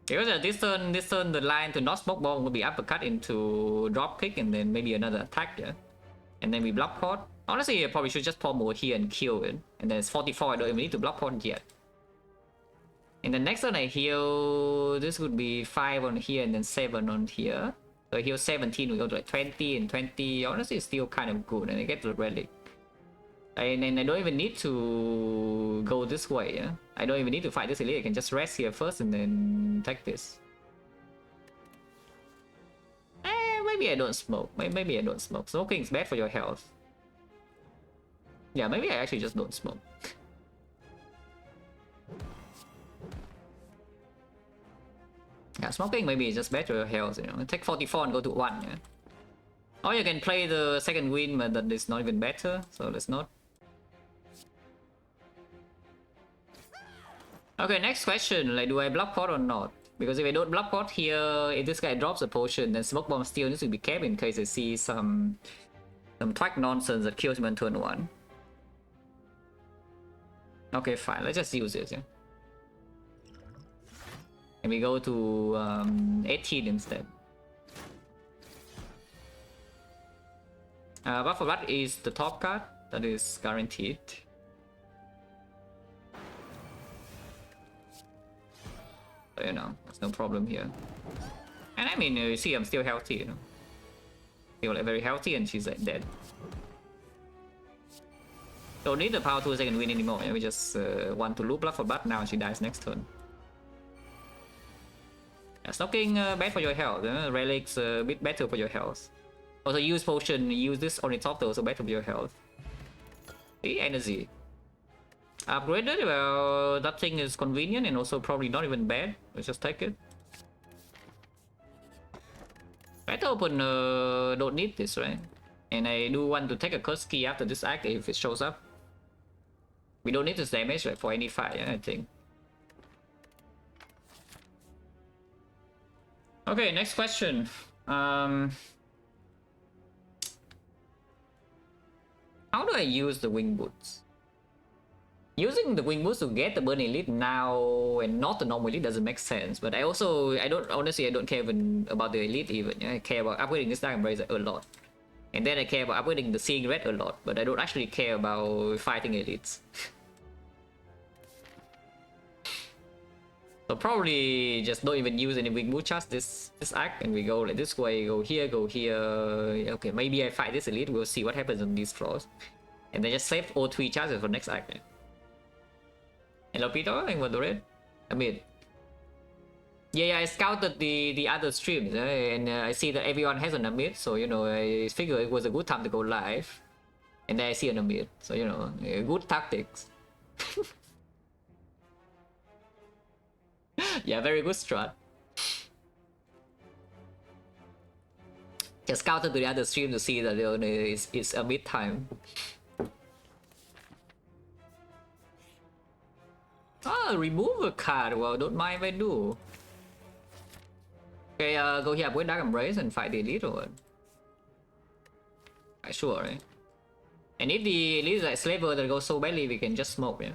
Because this turn the line to not smoke bomb will be uppercut into drop kick and then maybe another attack, yeah. And then we block pot. Honestly, I probably should just pop over here and kill it. And then it's 44, I don't even need to block pot yet. And the next turn I heal, this would be 5 on here and then 7 on here. So I heal 17, we go to like 20 and 20. Honestly, it's still kind of good, and I get the relic. And then I don't even need to go this way, yeah? I don't even need to fight this elite, I can just rest here first and then take this. Maybe I don't smoke. Maybe I don't smoke. Smoking is bad for your health. Yeah, maybe I actually just don't smoke. Yeah, smoking maybe is just bad for your health, you know. Take 44 and go to 1, yeah? Or you can play the second win, but that is not even better, so let's not. Okay, next question, like, do I block pot or not? Because if I don't block pot here, if this guy drops a potion, then smoke bomb still needs to be kept in case I see some twag nonsense that kills me on turn 1. Okay, fine, let's just use it, yeah? And we go to 18 instead. Buff for blood is the top card, that is guaranteed. So, you know, there's no problem here. And I mean, you see I'm still healthy, you know. Still like very healthy and she's like dead. Don't need the power to second win anymore, yeah? We just want to loop blood for blood now and she dies next turn. Yeah, smoking bad for your health, relics a bit better for your health. Also use potion, use this on its top though, so better for your health. The energy. Upgraded, well, that thing is convenient and also probably not even bad. Let's just take it. Better open, don't need this, right? And I do want to take a curse key after this act if it shows up. We don't need this damage, right, for any fight, yeah, I think. Okay, next question. How do I use the wing boots? Using the wing boots to get the burn elite now and not the normal elite doesn't make sense. But I don't care even about the elite even. Yeah? I care about upgrading this Dark Embracer a lot. And then I care about upgrading the Seeing Red a lot. But I don't actually care about fighting elites. So probably just don't even use any wing boot charge this act, and we go like this way, go here, go here. Okay, maybe I fight this elite, we'll see what happens on these floors. And then just save all 3 charges for next act. Hello Peter, I'm with the red. A bit. Yeah, I scouted the other streams, and I see that everyone has an mid, so you know, I figured it was a good time to go live. And then I see an mid, so you know, good tactics. Yeah, very good strat. Just scouted to the other stream to see that, you know, it's a mid time. Oh, remove a card. Well, don't mind if I do. Okay, go here with Dark Embrace and fight the elite or what? Sure, right? And if the elite is like Slaver that goes so badly, we can just smoke, yeah?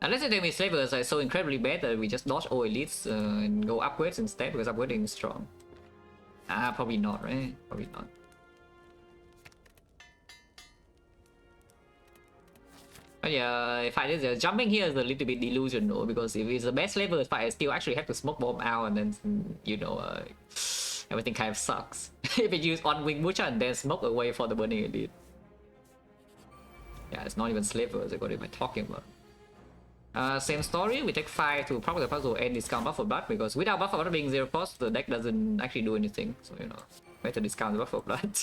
Unless you tell me Slavers are so incredibly bad that we just dodge all elites and go upgrades instead, because upgrading is strong. Ah, probably not, right? Probably not. But yeah, if I did jumping here is a little bit delusional, because if it's the best level fight, I still actually have to smoke bomb out, and then, you know, everything kind of sucks. If you use on wing Mucha and then smoke away for the burning elite. Yeah, it's not even slavers, what am I talking about? Same story, we take 5 to proc the puzzle and discount buff for blood, because without buff for blood being 0 cost, the deck doesn't actually do anything, so you know, better discount the buff for blood.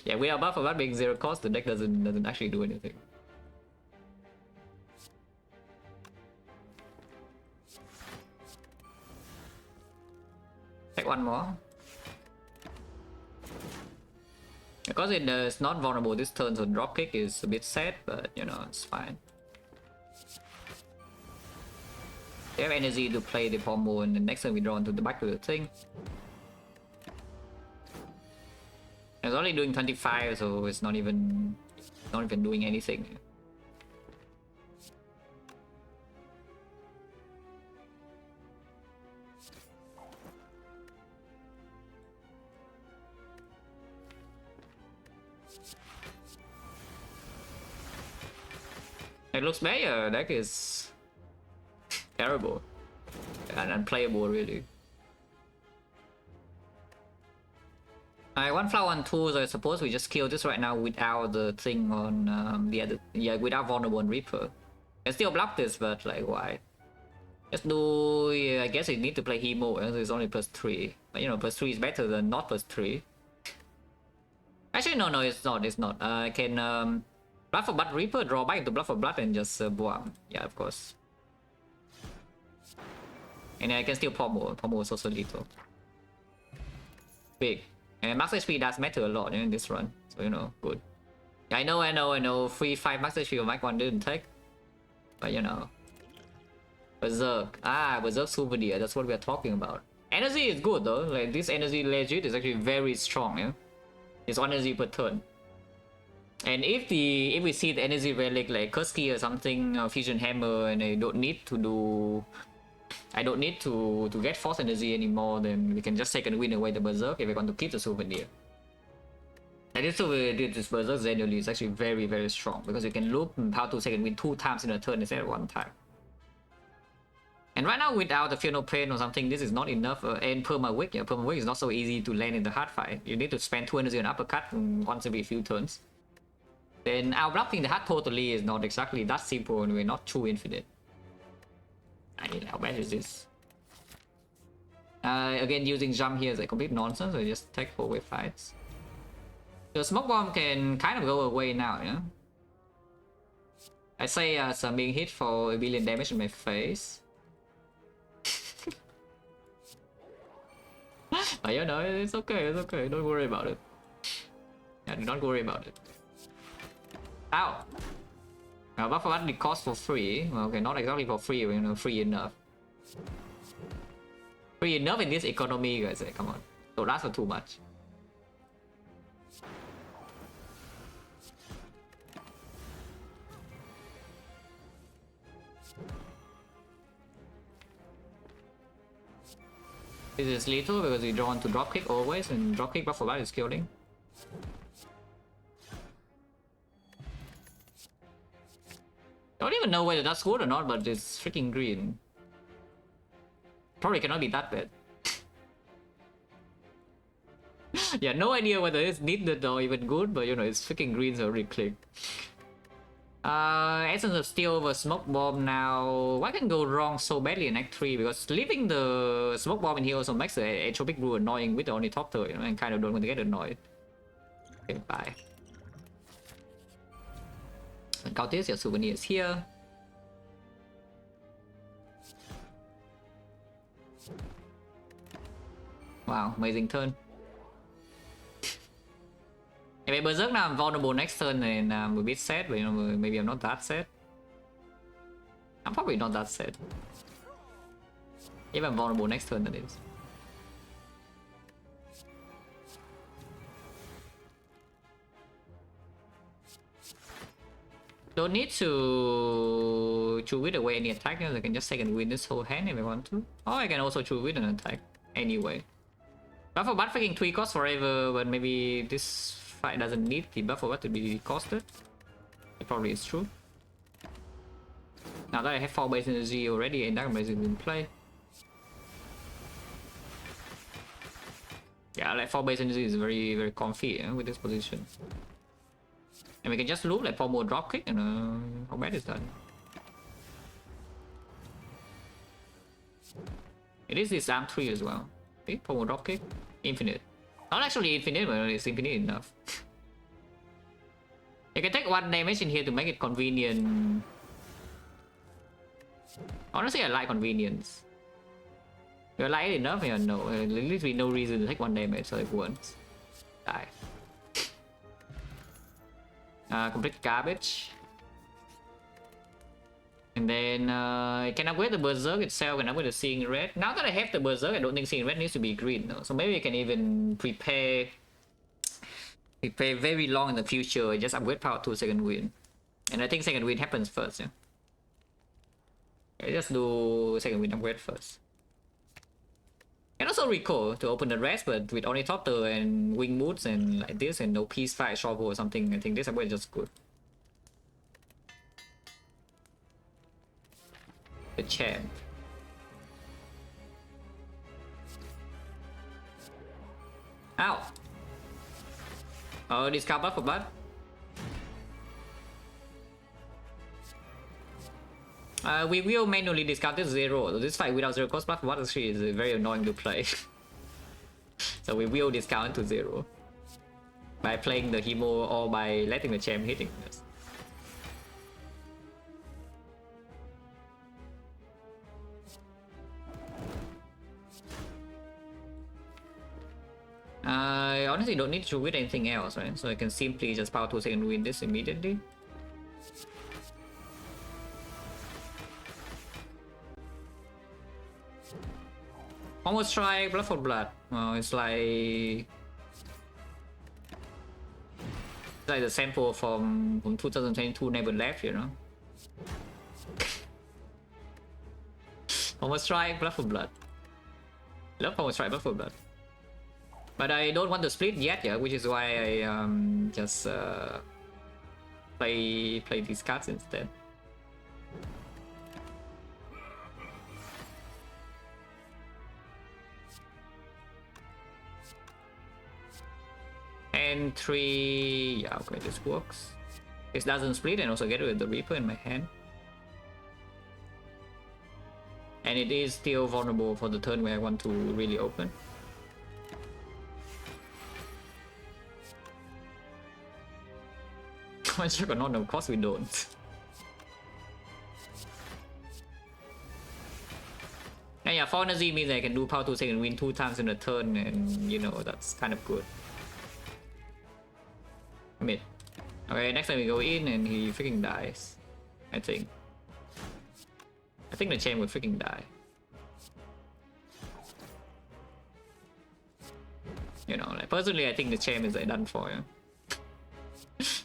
Yeah, without buff for blood being 0 cost, the deck doesn't actually do anything. Take one more. Because it's not vulnerable this turn, so dropkick is a bit sad, but you know, it's fine. They have energy to play the combo, and the next time we draw into the back to the thing. It's only doing 25, so it's not even doing anything. It looks better. Deck is terrible and unplayable, really. One flower on 2, so I suppose we just kill this right now without the thing on the other, yeah, without vulnerable and Reaper. I still block this, but like why? Just do, yeah, I guess you need to play Hemo, so it's only +3. But you know, +3 is better than not +3. Actually, no, it's not. I can Blood for Blood Reaper, draw back into Blood for Blood and just boom. Yeah, of course. And I can still Pommel. Pommel is also lethal. Big. And max HP does matter a lot in this run, so you know, good. Yeah, I know. 3-5 max HP on Mike 1 didn't take. But you know. Berserk. Berserk Souvenir, that's what we are talking about. Energy is good though, like this energy legit is actually very strong, yeah? It's 1 energy per turn. And if we see the energy relic like Kursky or something, Fusion Hammer, and I don't need to get force energy anymore, then we can just take and win away the Berserk if we want to keep the souvenir. And this souvenir, this Berserk generally is actually very, very strong, because you can loop power 2 second win 2 times in a turn instead of 1 time. And right now, without the Fear No Pain or something, this is not enough. And Perma-Wick, yeah, Perma-Wick is not so easy to land in the hard fight. You need to spend 2 energy on uppercut once every few turns. Then outblocking the hard totally is not exactly that simple, and we're not too infinite. I mean, how bad is this? Again, using jump here is a complete nonsense, so I just take 4-way fights. The smoke bomb can kind of go away now, yeah? I say as I'm being hit for 1 billion damage in my face. But you know, it's okay, don't worry about it. Yeah, do not worry about it. Ow! Now, buff for the cost for free. Well, okay, not exactly for free, but you know, free enough. Free enough in this economy, guys. Come on. Don't ask for too much. This is lethal because we draw on to dropkick always, and dropkick buff for that is killing. I don't even know whether that's good or not, but it's freaking green. Probably cannot be that bad. Yeah, no idea whether it's needed or even good, but you know, it's freaking green, so already clicked. Essence of Steel over Smoke Bomb now. What can go wrong so badly in Act 3? Because leaving the Smoke Bomb in here also makes the Entropic Brew annoying with the Ornithopter, you know, and kind of don't want to get annoyed. Okay, bye. And count this, your souvenir is here. Wow, amazing turn. If I Berserk now, I'm vulnerable next turn and I'm a bit sad, but you know, maybe I'm not that sad. I'm probably not that sad. If I'm vulnerable next turn, that is. Don't need to choose with away any attack, you know, I can just second win this whole hand if I want to. Or I can also choose with an attack anyway. Buff for Bat freaking 3 costs forever, but maybe this fight doesn't need the buff for Bat to be costed. It probably is true. Now that I have 4 base energy already and Dark Base is in play. Yeah, like 4 base energy is very, very comfy with this position. And we can just loop like 4 more dropkick and how bad is that? It is this arm 3 as well. Okay, 4 more dropkick. Infinite. Not actually infinite, but it's infinite enough. You can take 1 damage in here to make it convenient. Honestly, I like convenience. You like it enough? Yeah, no. At least we no reason to take 1 damage, so like once. Die. Complete garbage. And then can upgrade the Berserk itself and upgrade the Seeing Red. Now that I have the Berserk, I don't think Seeing Red needs to be green. No? So maybe I can even prepare very long in the future. Just upgrade power to second wind. And I think second wind happens first. Yeah? I just do second wind upgrade first. And also recall to open the rest, but with Ornithopter and Wing Moods and like this and no Peace Fight Shovel or something, I think this upgrade is just good. The champ. Ow! Oh, discount buff for blood. We will manually discount this 0. So this fight without 0 cost buff for blood actually is very annoying to play. So we will discount to 0 by playing the Hemo or by letting the champ hitting us. I honestly don't need to with anything else, right? So I can simply just power 2 second win this immediately. Almost try Blood for Blood. Well, it's like the sample from 2022 never left, you know. Almost try Blood for Blood. Love Almost try Blood for Blood. But I don't want to split yet, yeah, which is why I just play these cards instead. And 3, yeah, okay, this works. This doesn't split and also get rid of the Reaper in my hand. And it is still vulnerable for the turn where I want to really open. Once you're not, of course we don't. And yeah, 4 energy means I can do power 2 second win 2 times in a turn, and you know, that's kind of good. Mid. Okay, next time we go in and he freaking dies. I think the chain will freaking die. You know, like personally I think the chain is like done for, yeah.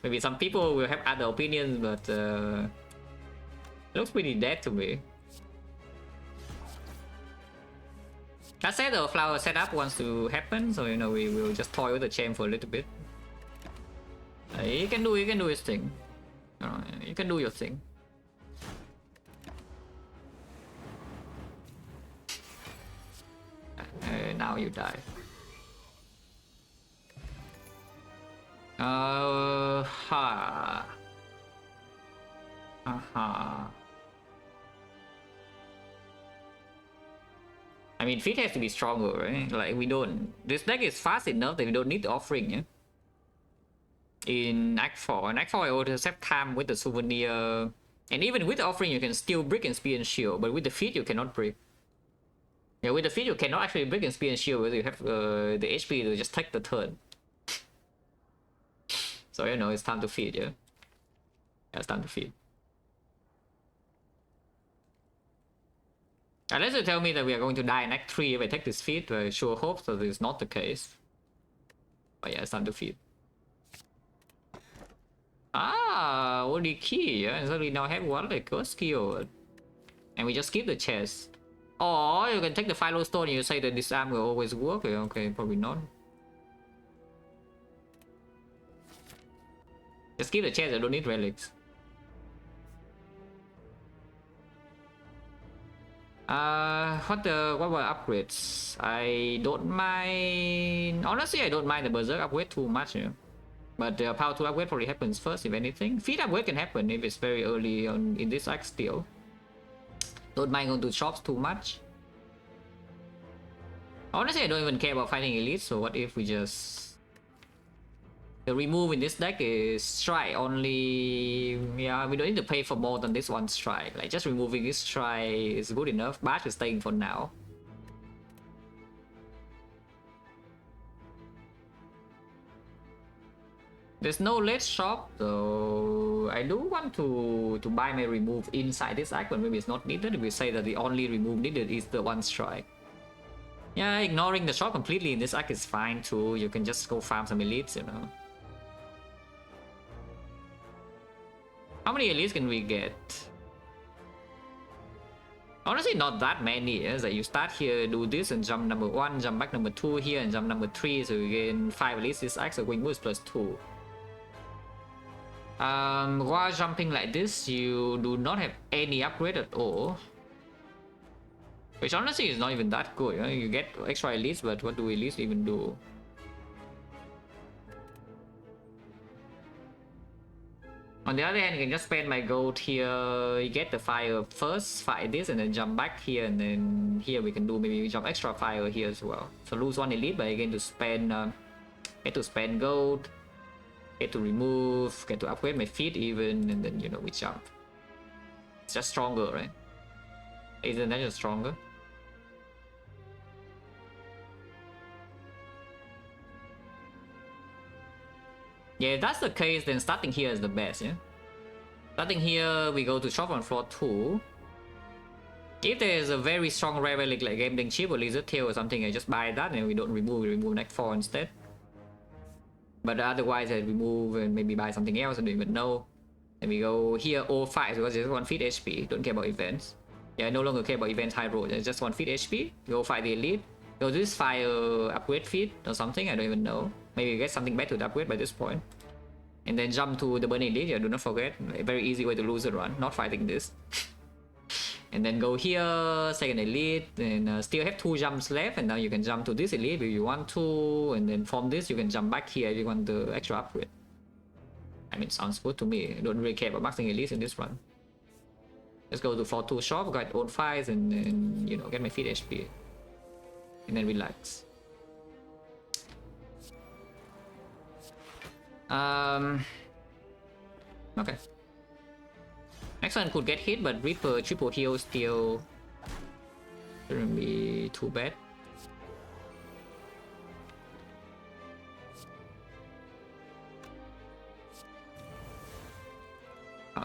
Maybe some people will have other opinions, but it looks pretty dead to me. That said, the flower setup wants to happen, so you know we will just toy with the chain for a little bit. You can do his thing. You can do your thing. Now you die. mean, feet has to be stronger, right? Like, we don't... This deck is fast enough that we don't need the offering, yeah? In Act 4. In Act 4, I would accept time with the souvenir. And even with the offering, you can still brick and spear and shield. But with the feet, you cannot brick. Yeah, with the feet, you cannot actually brick and spear and shield whether you have the HP to just take the turn. So, you know, it's time to feed, yeah? Yeah, it's time to feed. Unless you tell me that we are going to die in Act 3 if I take this feed, I sure hope that is not the case. But yeah, it's time to feed. Ah, only key, yeah? So we now have one like good skill. And we just keep the chest. Oh, you can take the Philo Stone and you say that this arm will always work. Okay, probably not. Just keep the chest, I don't need relics. What were upgrades? I don't mind. Honestly, I don't mind the Berserk upgrade too much. Yeah. But the Power 2 upgrade probably happens first, if anything. Feed upgrade can happen if it's very early on in this act still. Don't mind going to shops too much. Honestly, I don't even care about fighting elites, so what if we just... The remove in this deck is strike only. Yeah, we don't need to pay for more than this one strike. Like, just removing this strike is good enough. Bash is staying for now. There's no late shop, so I do want to buy my remove inside this act, but maybe it's not needed. We say that the only remove needed is the one strike. Yeah, ignoring the shop completely in this act is fine too. You can just go farm some elites, you know. How many elites can we get? Honestly, not that many. Is that you start here, do this, and jump number 1, jump back number 2 here, and jump number 3, so you gain 5 elites. This act, so going boost plus 2. While jumping like this, you do not have any upgrade at all. Which honestly is not even that good. You know? You get extra elites, but what do elites even do? On the other hand, you can just spend my gold here. You get the fire first, fight this, and then jump back here, and then here we can do maybe jump extra fire here as well. So lose 1 elite, but again to spend, get to spend gold, get to remove, get to upgrade my feet even, and then you know we jump. It's just stronger, right? Isn't that just stronger? Yeah, if that's the case, then starting here is the best, yeah? Starting here, we go to shop on floor 2. If there is a very strong rare relic like Gambling Chip or Lizard Tail or something, I just buy that and we don't remove, we remove next 4 instead. But otherwise, I remove and maybe buy something else, I don't even know. And we go here, all 5 because it's 1 feet HP, don't care about events. Yeah, I no longer care about events high road, it's just 1 feet HP. Go fight the elite. Go to this fire upgrade feed or something, I don't even know. Maybe get something back to the upgrade by this point. And then jump to the burning elite, yeah, do not forget. A very easy way to lose a run, not fighting this. And then go here, second elite, and still have 2 jumps left, and now you can jump to this elite if you want to, and then from this you can jump back here if you want the extra upgrade. I mean, sounds good to me. I don't really care about maxing elites in this run. Let's go to 4-2 shop, get old fights, and then, you know, get my feet HP. And then relax. Okay. Next one could get hit, but Reaper triple heal still shouldn't be too bad.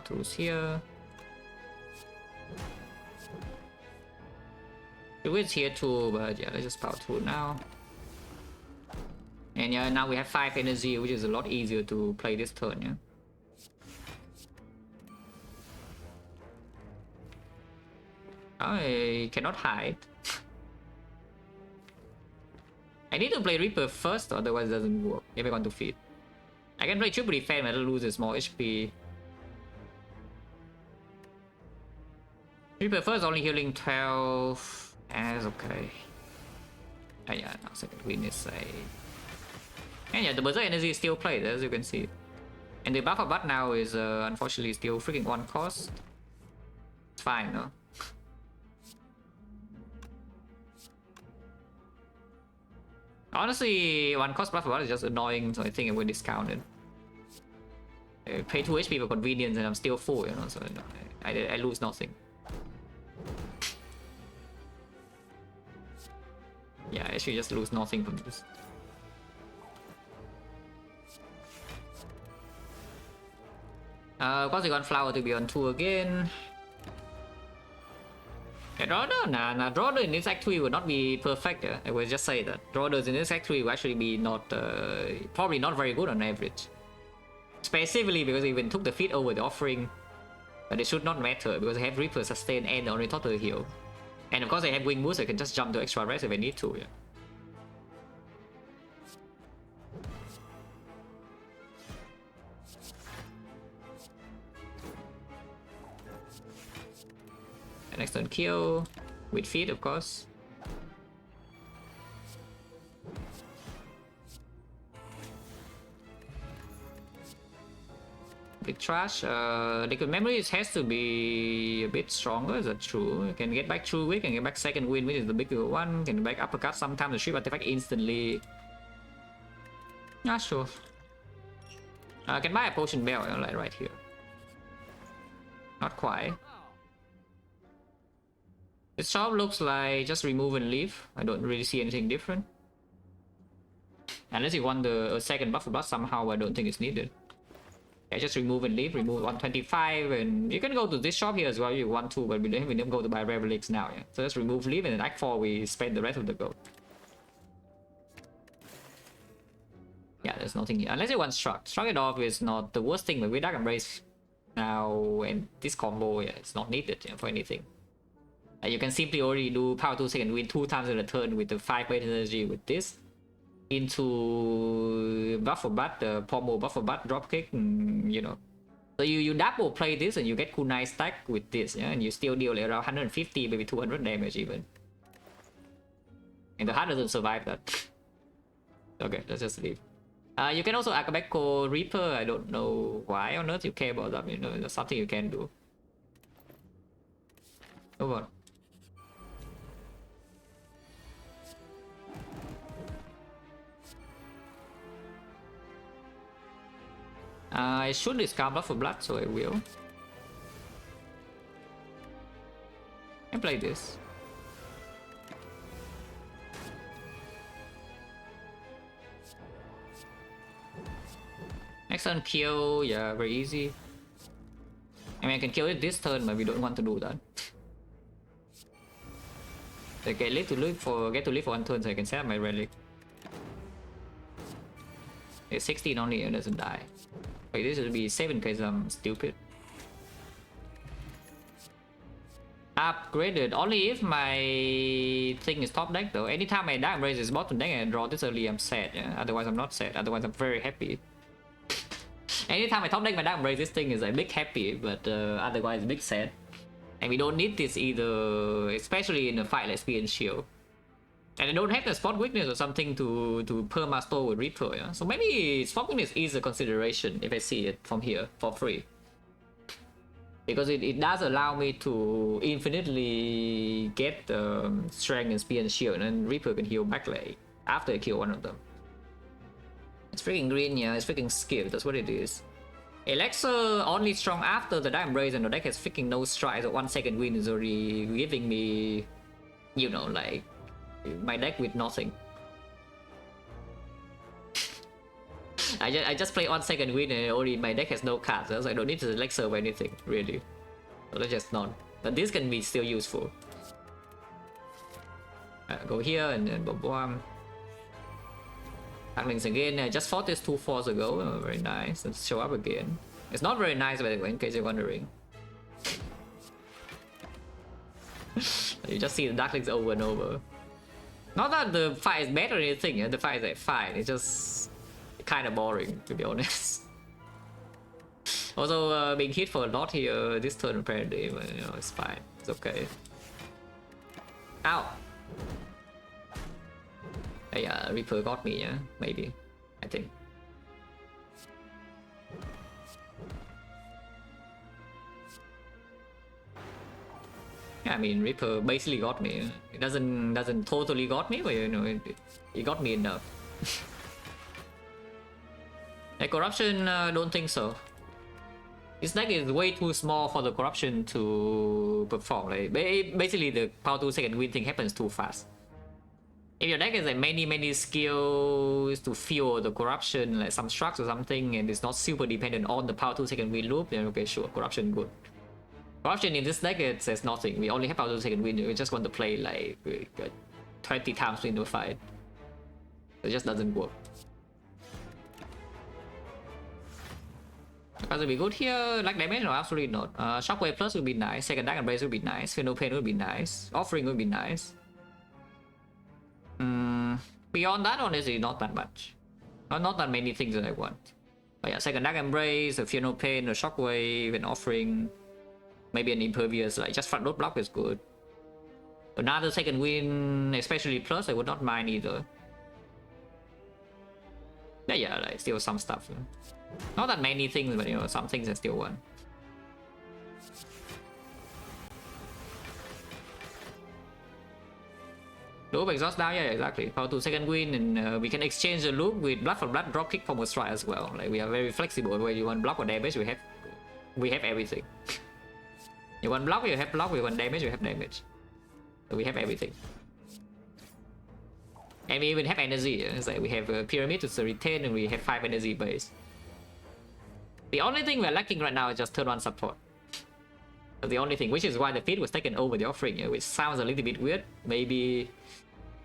Tools here. The wind's here too, but yeah, let's just power tool now. And yeah, now we have 5 energy, which is a lot easier to play this turn, yeah. I cannot hide. I need to play Reaper first, otherwise it doesn't work if I want to feed. I can play triple defense, but I'll lose a small HP. Reaper first, only healing 12. That's okay. Yeah, now second win is a... And yeah, the Berserk energy is still played, as you can see. And the buff of Bat now is unfortunately still freaking 1 cost. It's fine, no? Honestly, one cost buff is just annoying, so I think I will discount it. I pay 2 HP for convenience and I'm still full, you know, so I lose nothing. Yeah, I actually just lose nothing from this. Consequent Flower to be on 2 again. Yeah, Drawder in this Act 3 would not be perfect. I will just say that. Drawders in this Act 3 will actually be not, probably not very good on average. Specifically because they even took the feat over the offering. But it should not matter because I have Reaper sustain and only total heal. And of course I have Wing Boost, I can just jump to extra rest if I need to. Yeah. And next turn kill with feet, of course. Big trash. Liquid memory has to be a bit stronger. Is that true? You can get back true wit, can get back second wind, which is the bigger one. Can get back uppercut sometimes the ship artifact instantly. Not sure. I can buy a potion bell, you know, like right here. Not quite. This shop looks like just remove and leave. I don't really see anything different. Unless you want the second buff blast somehow, I don't think it's needed. Yeah, just remove and leave. Remove 125, and you can go to this shop here as well if you want to, but we don't go to buy relics now. Yeah, so just remove, leave, and in Act 4 we spend the rest of the gold. Yeah, there's nothing here. Unless you want struck. Struck it off is not the worst thing, but with Dark Embrace now and this combo, yeah, it's not needed, yeah, for anything. You can simply already do power 2 second win 2 times in a turn with the 5 base energy with this. Into buffer butt, pommel buffer butt dropkick, you know. So you double play this and you get kunai stack with this, yeah, and you still deal around 150, maybe 200 damage even. And the heart doesn't survive that. Okay, let's just leave. You can also Akabeko Reaper. I don't know why on earth you care about that. You know, that's something you can do. Move on. I should discard Blood for Blood, so I will. And play this. Next turn kill, yeah, very easy. I mean, I can kill it this turn, but we don't want to do that. Okay, get to live for 1 turn, so I can set up my relic. It's 16 only, and doesn't die. Wait, this would be 7 because I'm stupid. Upgraded only if my thing is top deck though. Anytime my Dark Embrace is bottom deck and I draw this early, I'm sad. Yeah? Otherwise, I'm not sad. Otherwise, I'm very happy. Anytime I top deck my Dark Embrace, this thing is a big happy, but otherwise, big sad. And we don't need this either, especially in a fight like Spear and Shield. And I don't have the spot weakness or something to perma store with Reaper, yeah? So maybe spot weakness is a consideration if I see it from here for free. Because it does allow me to infinitely get strength and speed and shield, and Reaper can heal back like after I kill one of them. It's freaking green, yeah, it's freaking skill, that's what it is. Elixir only strong after the Dark Embrace and the deck has freaking no strike, so 1 second win is already giving me, you know, like my deck with nothing. I just play 1 second win and already my deck has no cards, so I don't need to Elixir or anything, really. So let's just not. But this can be still useful. Go here and then boom. Darklings again. I just fought this 2 4s ago. Oh, very nice. Let's show up again. It's not very nice, by the way, in case you're wondering. You just see the Darklings over and over. Not that the fight is bad or anything, yeah? The fight is like fine. It's just kind of boring, to be honest. Also, being hit for a lot here this turn apparently, but you know, it's fine. It's okay. Ow! Yeah, Reaper got me, yeah? Maybe. I think. Yeah, I mean, Reaper basically got me. It doesn't totally got me, but you know, it got me enough. Like corruption, don't think so. This deck is way too small for the corruption to perform. Like basically, the power 2 second win thing happens too fast. If your deck has like many skills to fuel the corruption, like some structs or something, and it's not super dependent on the power 2 second win loop, then okay, sure, corruption good. Corruption in this deck, it says nothing. We only have power 2 second win. We just want to play like 20 times in the fight. It just doesn't work. Does it be good here? Like damage? No, absolutely not. Shockwave plus would be nice. Second Dark Embrace would be nice. Final Pain would be nice. Offering would be nice. Beyond that, honestly, not that much. Not that many things that I want. But yeah, Second Dark Embrace, a Final Pain, a Shockwave, an Offering, maybe an Impervious. Like just front load block is good. Another second win, especially plus, I would not mind either. Yeah, like still some stuff. Not that many things, but you know, some things I still want. Loop exhaust down, yeah, exactly. Power 2 second win, and we can exchange the loop with blood for blood, drop kick for strike as well. Like we are very flexible. Whether you want block or damage, we have everything. You want block, you have block. You want damage, you have damage. So we have everything. And we even have energy. It's like we have a pyramid to retain, and we have 5 energy base. The only thing we're lacking right now is just turn 1 support. That's the only thing, which is why the feed was taken over the offering, which sounds a little bit weird. Maybe,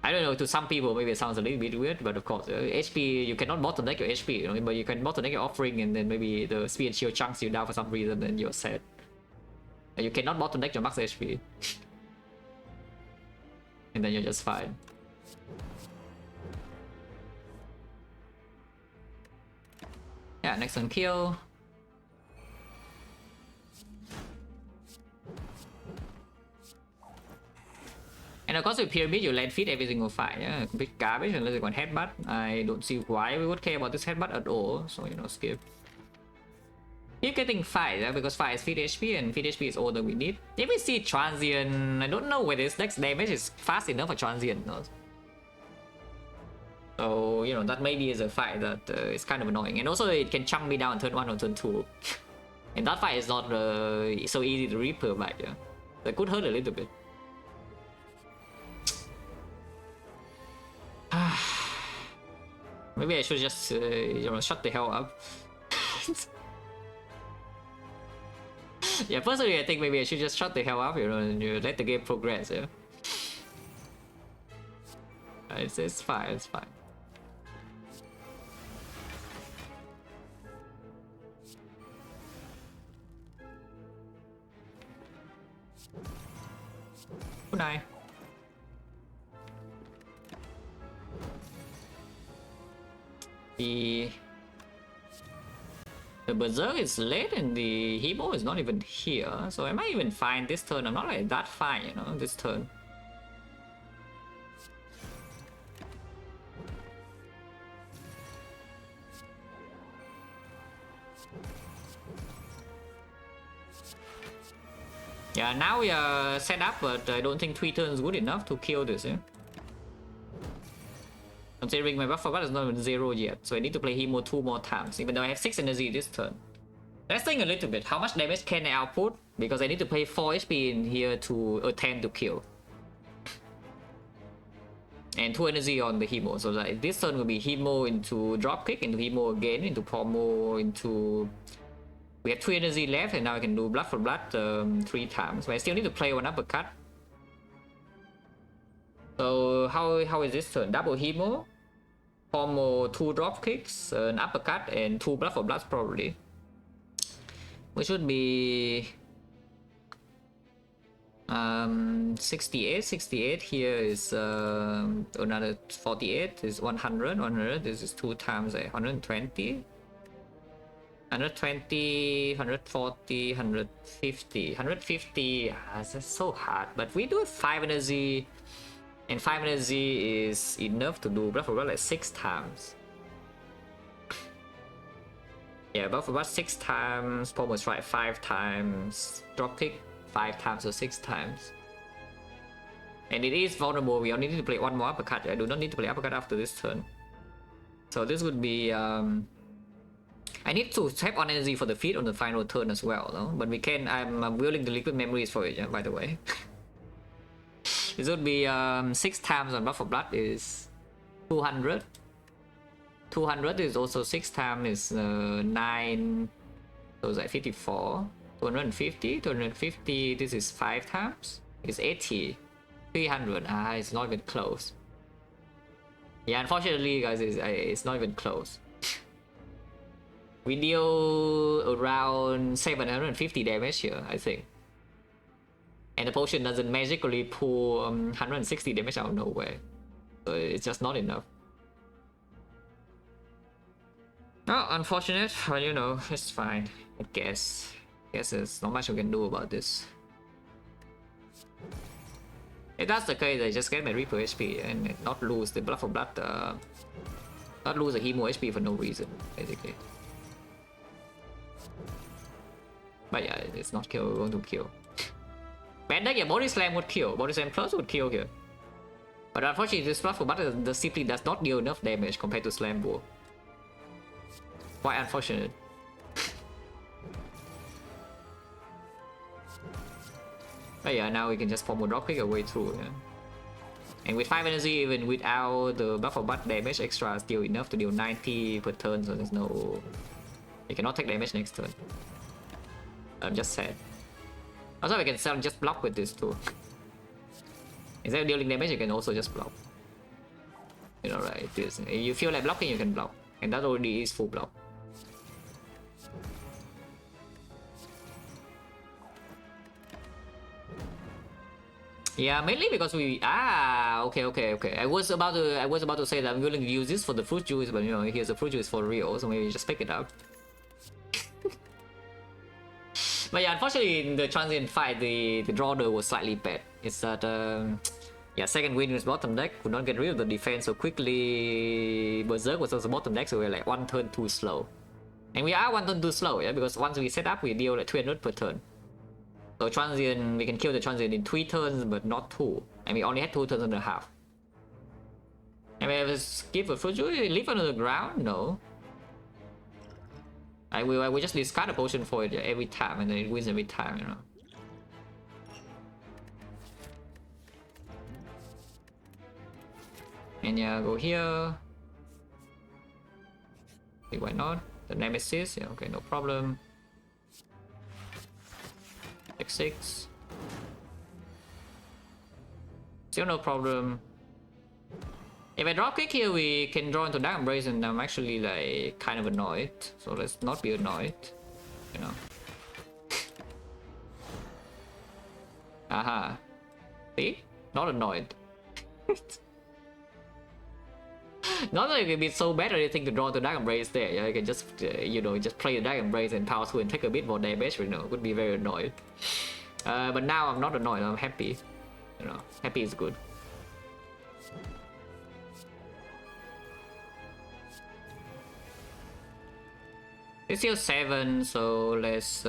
I don't know, to some people maybe it sounds a little bit weird, but of course, HP, you cannot bottleneck your HP, you know, but you can bottleneck your offering, and then maybe the speed and shield chunks you down for some reason, and you're sad. You cannot bottleneck your max HP. And then you're just fine. Yeah, next one kill. And of course with pyramid you land feed every single fight, yeah, complete garbage unless you want headbutt. I don't see why we would care about this headbutt at all, so you know, skip. Keep getting fight, yeah, because fight is feed HP and feed HP is all that we need. If we see transient, I don't know whether this next damage is fast enough for transient or not. So, you know, that maybe is a fight that is kind of annoying. And also it can chunk me down turn 1 or turn 2. And that fight is not so easy to Reaper back, yeah. That could hurt a little bit. Maybe I should just, you know, shut the hell up. Yeah, personally I think maybe I should just shut the hell up, you know, and you let the game progress, yeah. It's fine, it's fine. Good night. The Berserk is late and the Hemo is not even here, so I might even find this turn. I'm not like that fine, you know, this turn. Yeah, now we are set up, but I don't think 3 turns is good enough to kill this, yeah. Considering my buff for God is not even 0 yet, so I need to play Hemo 2 more times, even though I have 6 energy this turn. Let's think a little bit, how much damage can I output? Because I need to play 4 HP in here to attempt to kill. And 2 energy on the Hemo, so like this turn will be Hemo into dropkick, into Hemo again, into Pommel, into... We have 3 energy left, and now I can do blood for blood 3 times, but I still need to play 1 uppercut. So how is this turn? Double Hemo, Pommel, 2 drop kicks, an uppercut, and 2 blood for bloods probably. Which would be 68 here is another 48 is 100. This is 2 times 120. 120, 140, 150. That's so hard, but we do 5 energy, and 5 energy is enough to do blood for blood like 6 times. Yeah, blood for blood 6 times, Pommel strike 5 times, drop kick 5 times or 6 times. And it is vulnerable. We only need to play one more uppercut. I do not need to play uppercut after this turn. So this would be... I need to tap on energy for the feat on the final turn as well, no? But we can... I'm willing to liquid memories for it, yeah, by the way. This would be 6 times on Buff of Blood is 200. 200 is also 6 times is 9. So it's like 54. 250. 250. This is 5 times. It's 80. 300. Ah, it's not even close. Yeah, unfortunately, guys, it's not even close. We deal around 750 damage here, I think. And the potion doesn't magically pull 160 damage out of nowhere. So it's just not enough. Oh, unfortunate, but you know, it's fine. I guess there's not much we can do about this. If that's the case, I just get my Reaper HP and not lose the Blood for Blood, not lose the Hemo HP for no reason, basically. But yeah, it's not kill, we're going to kill. Bad deck, yeah, Body Slam would kill. Body Slam Plus would kill here. But unfortunately, this Blood for Blood simply does not deal enough damage compared to Slam Bull. Quite unfortunate. But yeah, now we can just form a dropkick our way through. Yeah. And with 5 energy, even without the buff of butt damage extra, is still enough to deal 90 per turn, so there's no... You cannot take damage next turn. I'm just sad. Also, we can just block with this too. Instead of dealing damage, you can also just block. You know, right? This. If you feel like blocking, you can block. And that already is full block. Yeah, mainly because we okay. I was about to say that I'm willing to use this for the fruit juice, but you know, here's the fruit juice for real, so maybe just pick it up. But yeah, unfortunately in the transient fight, the draw order was slightly bad. It's that yeah, second win with bottom deck could not get rid of the defense so quickly. Berserk was also bottom deck, so we're like 1 turn too slow. And we are 1 turn too slow, yeah, because once we set up, we deal like 300 per turn. So transient, we can kill the transient in 3 turns, but not 2. And we only had 2 turns and a half. And we have to skip a fruit juice, leave it on the ground? No. I will just discard a potion for it every time, and then it wins every time, you know. And yeah, go here. Okay, why not? The Nemesis, yeah, okay, no problem. X6. Still no problem. If I draw quick here, we can draw into Dark Embrace, and I'm actually like kind of annoyed. So let's not be annoyed, you know. Aha. See? Not annoyed. Not that it can be so bad or anything to draw to Dark Embrace there. Yeah, I can just, you know, just play the Dark Embrace and power through and take a bit more damage, you know, would be very annoyed. But now I'm not annoyed, I'm happy. You know, happy is good. It's still 7, so let's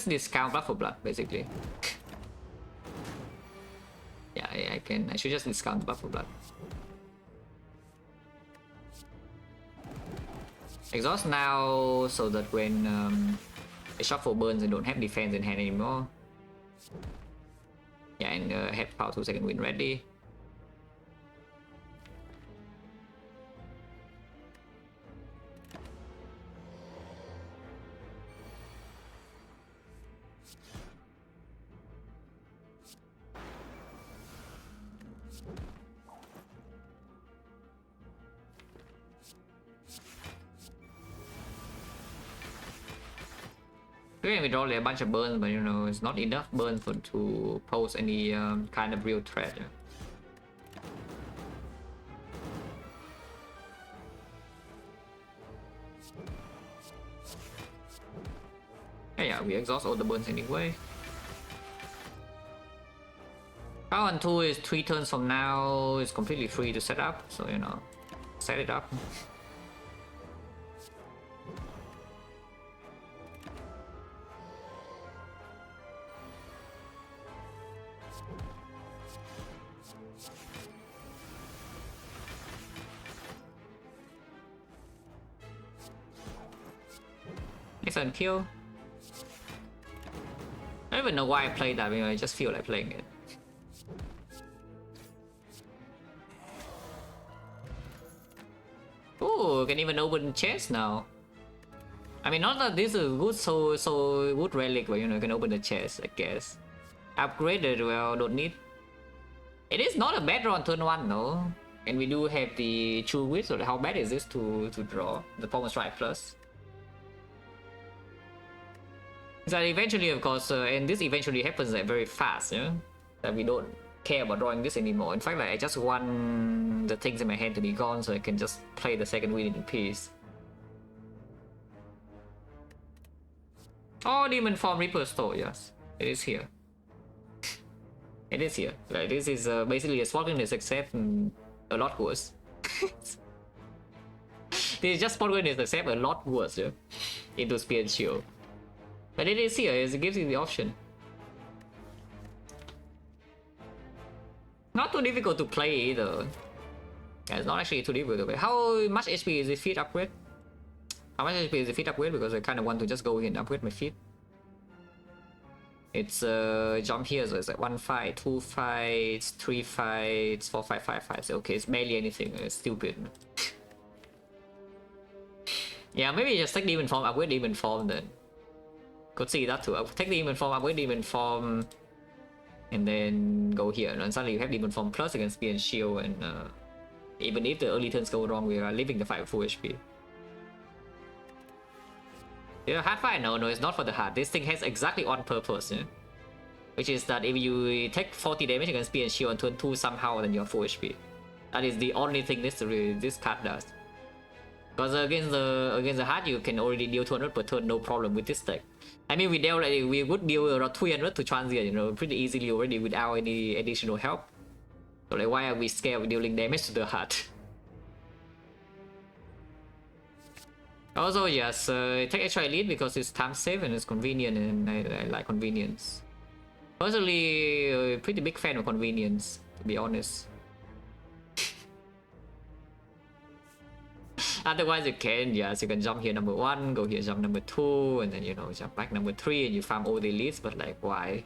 discount Blood for Blood, basically. Yeah, I should just discount Blood for Blood. Exhaust now, so that when I shuffle burns and don't have defense in hand anymore. Yeah, and have power 2 second win ready. We draw like a bunch of burns, but you know, it's not enough burns to pose any kind of real threat. Yeah, we exhaust all the burns anyway. Power on 2 is 3 turns from now. It's completely free to set up, so you know, set it up. excellent kill. I don't even know why I played that, I just feel like playing it. Ooh, can even open chest now. I mean, not that this is good, so good relic, but you know, you can open the chest, I guess. Upgraded, well, don't need. It is not a bad draw on turn 1 though. And we do have the True Wit, so how bad is this to draw? The Power Strike Plus. So eventually, of course, and this eventually happens like very fast, yeah? That we don't care about drawing this anymore. In fact, like, I just want the things in my hand to be gone so I can just play the second win in peace. Oh, Demon Form Reaper Store, yes. It is here. It is here. Like, this is basically a Spotgoodness except a lot worse. This is just Spotgoodness except a lot worse, yeah? Into Spear and Shield. But it is here, it gives you the option. Not too difficult to play either. Yeah, it's not actually too difficult to play. How much HP is the feat upgrade? How much HP is the feat upgrade? Because I kind of want to just go in and upgrade my feat. It's jump here, so it's like 1 fight, 2 fights, 3 fights, 4 fight, 5 fights. Okay, it's barely anything. It's stupid. Yeah, maybe just take Demon Form, upgrade Demon Form then. Could see that too. I'll take Demon Form, upgrade Demon Form, and then go here. And suddenly you have Demon Form plus against Spear and Shield, and even if the early turns go wrong, we are leaving the fight with full HP. Yeah, hard fight? No, it's not for the hard. This thing has exactly one purpose, yeah? Which is that if you take 40 damage against Spear and Shield on turn 2 somehow, then you're full HP. That is the only thing this card does. Because against the hard, you can already deal 200 per turn, no problem with this deck. I mean, we would deal around 300 to Transient, you know, pretty easily already without any additional help. So like, why are we scared of dealing damage to the hard? Also, yes, take extra elite because it's time safe and it's convenient, and I like convenience. Personally, a pretty big fan of convenience, to be honest. Otherwise, you can, yes, you can jump here number 1, go here jump number 2, and then, you know, jump back number 3, and you farm all the elites, but like, why?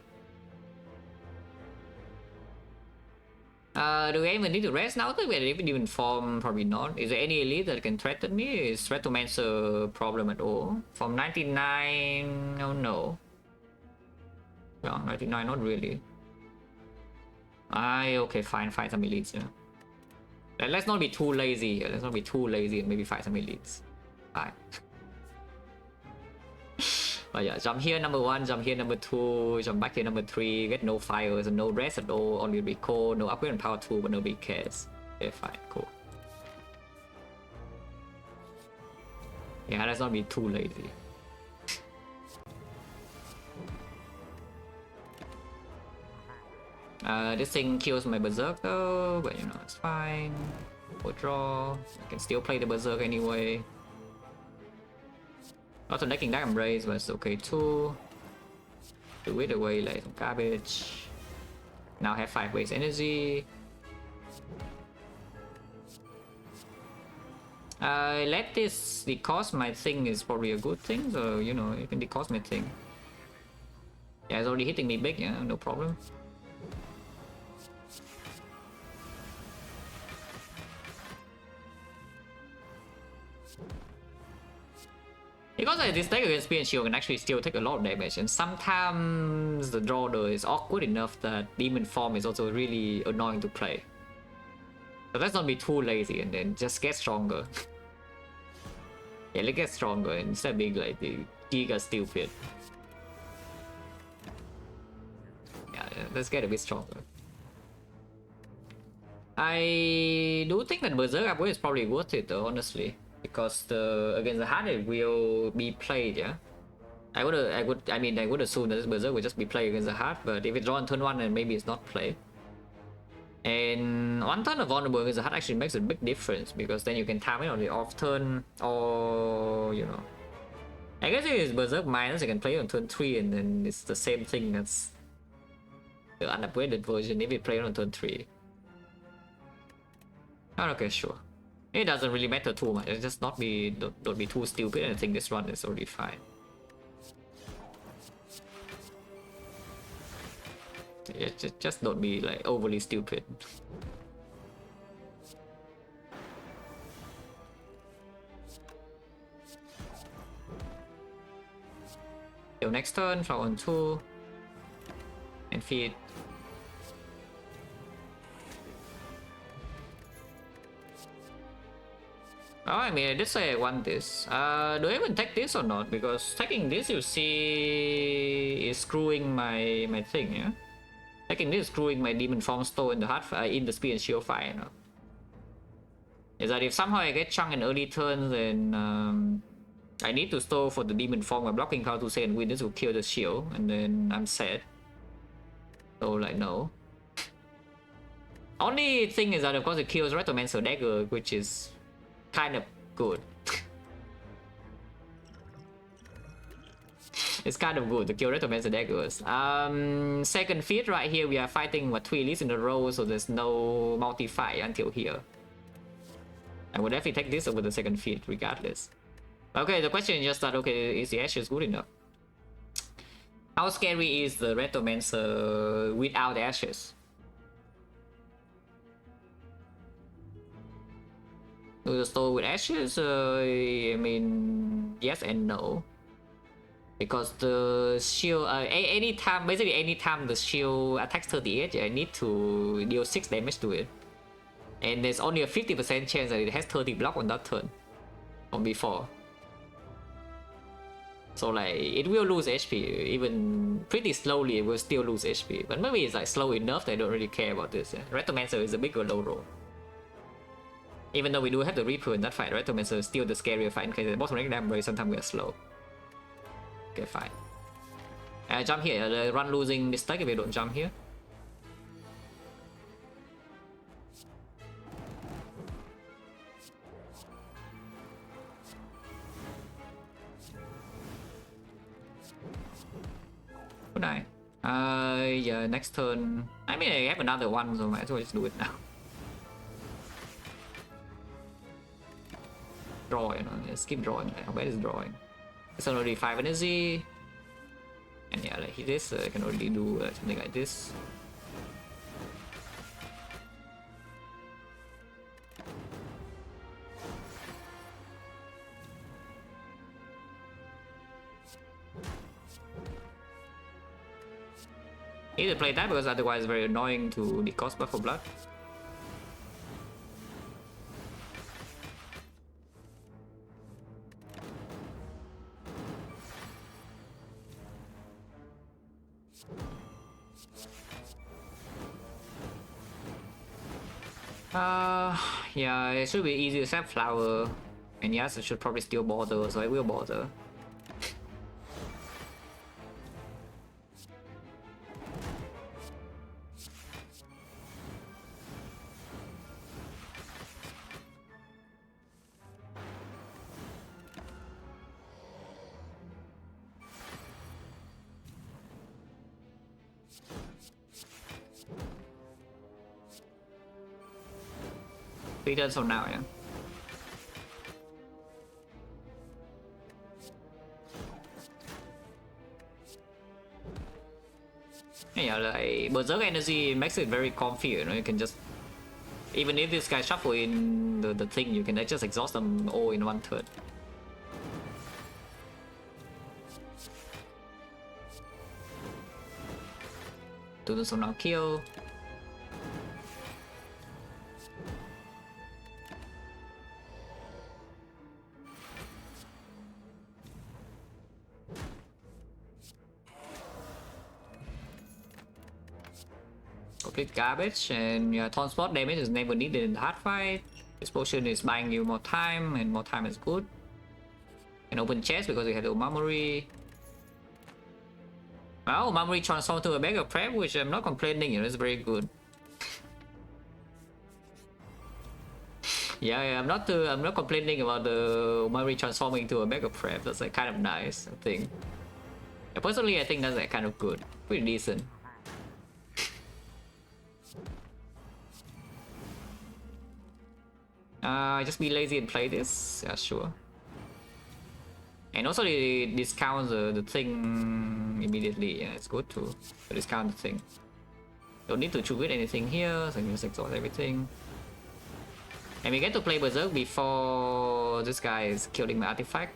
Do I even need to rest now? We even form, probably not. Is there any elite that can threaten me? Is Stratomancer a problem at all? From 99, oh no. No, 99, not really. Okay, fine, find some elites, yeah. Let's not be too lazy here. Let's not be too lazy and maybe find some elites. Fine. But yeah, jump here number 1, jump here number 2, jump back here number 3, get no fires and no rest at all, only recall, no upgrade and power 2, but no big cares. Okay, fine, cool. Yeah, let's not be too lazy. This thing kills my Berserk though, but you know, it's fine. We'll draw. I can still play the Berserk anyway. Also necking Dark Embrace, but it's okay too. Do it away like some garbage. Now have 5 waste energy. Let this decost my thing is probably a good thing, so you know, you can decost my thing. Yeah, it's already hitting me big, yeah, no problem. Because like, this deck against Spear and Shield can actually still take a lot of damage, and sometimes the draw though is awkward enough that Demon Form is also really annoying to play. So let's not be too lazy and then just get stronger. Yeah, let's get stronger instead of being like the giga stupid. Yeah, let's get a bit stronger. I do think that Berserk upgrade is probably worth it though, honestly. Because against the hard it will be played, yeah. I would assume that this Berserk would just be played against the hard, but if it's drawn turn 1 then maybe it's not played. And one turn of vulnerable against the hard actually makes a big difference, because then you can time it on the off turn, or you know. I guess if it's Berserk minus, you can play it on turn 3 and then it's the same thing as the unupgraded version if you play it on turn 3. Oh, okay, sure. It doesn't really matter too much. It's just don't be too stupid, and I think this run is already fine. Just don't be like overly stupid. Till next turn, flower on 2 and feed. Oh, I mean, I did say I want this. Do I even take this or not? Because taking this, you see, is screwing my thing, yeah? Taking this is screwing my demon form store in the heart in the speed and shield fire, you know? Is that if somehow I get chunk in early turns, then I need to store for the demon form by blocking power to say and win. This will kill the shield, and then I'm sad. So like no. Only thing is that of course it kills Retomancer Dagger, which is kind of good. It's kind of good to kill Retomancer Daggers. Second feed right here, we are fighting what 3 elites in a row, so there's no multi-fight until here. I would definitely take this over the second feed regardless. Okay, the question is just that, okay, is the Ashes good enough? How scary is the Retomancer without Ashes? Do the store with Ashes? I mean, yes and no. Because the shield, basically anytime the shield attacks 38, I need to deal 6 damage to it. And there's only a 50% chance that it has 30 block on that turn. From before. So like, it will lose HP, even pretty slowly it will still lose HP. But maybe it's like slow enough that I don't really care about this. Yeah. Retomancer is a bigger low roll. Even though we do have the Reaper in that fight, Retomancer is still the scarier fight in case the bottom rank damage sometimes we are slow. Okay, fine. Jump here, run losing mistake if we don't jump here. Good night. Yeah, next turn. I mean, I have another one, so might as well just do it now. Draw, you know, just keep drawing. How bad is drawing? It's already 5 energy. And yeah, like this, I can already do something like this. Need to play that because otherwise it's very annoying to the cost buff for blood. Yeah, it should be easy to set flower. And yes, it should probably still bother, so I will bother. Three turns from now, yeah. Yeah, like Berserk energy makes it very comfy, you know, you can just, even if this guy shuffle in the thing, you can just exhaust them all in one turn. Two turns from now, kill. Complete garbage, and yeah, taunt spot damage is never needed in the hard fight. This potion is buying you more time, and more time is good. And open chest because we have the Omamori. Well, Omamori transformed to a Mega Prep, which I'm not complaining, you know, it's very good. Yeah, I'm not complaining about the Omamori transforming to a Mega Prep. That's like kind of nice, I think. Yeah, personally, I think that's like kind of good, pretty decent. Just be lazy and play this, yeah, sure. And also it discounts the thing immediately, yeah, it's good to discount the thing. Don't need to choose anything here, so you just exhaust everything. And we get to play Berserk before this guy is killing my artifact.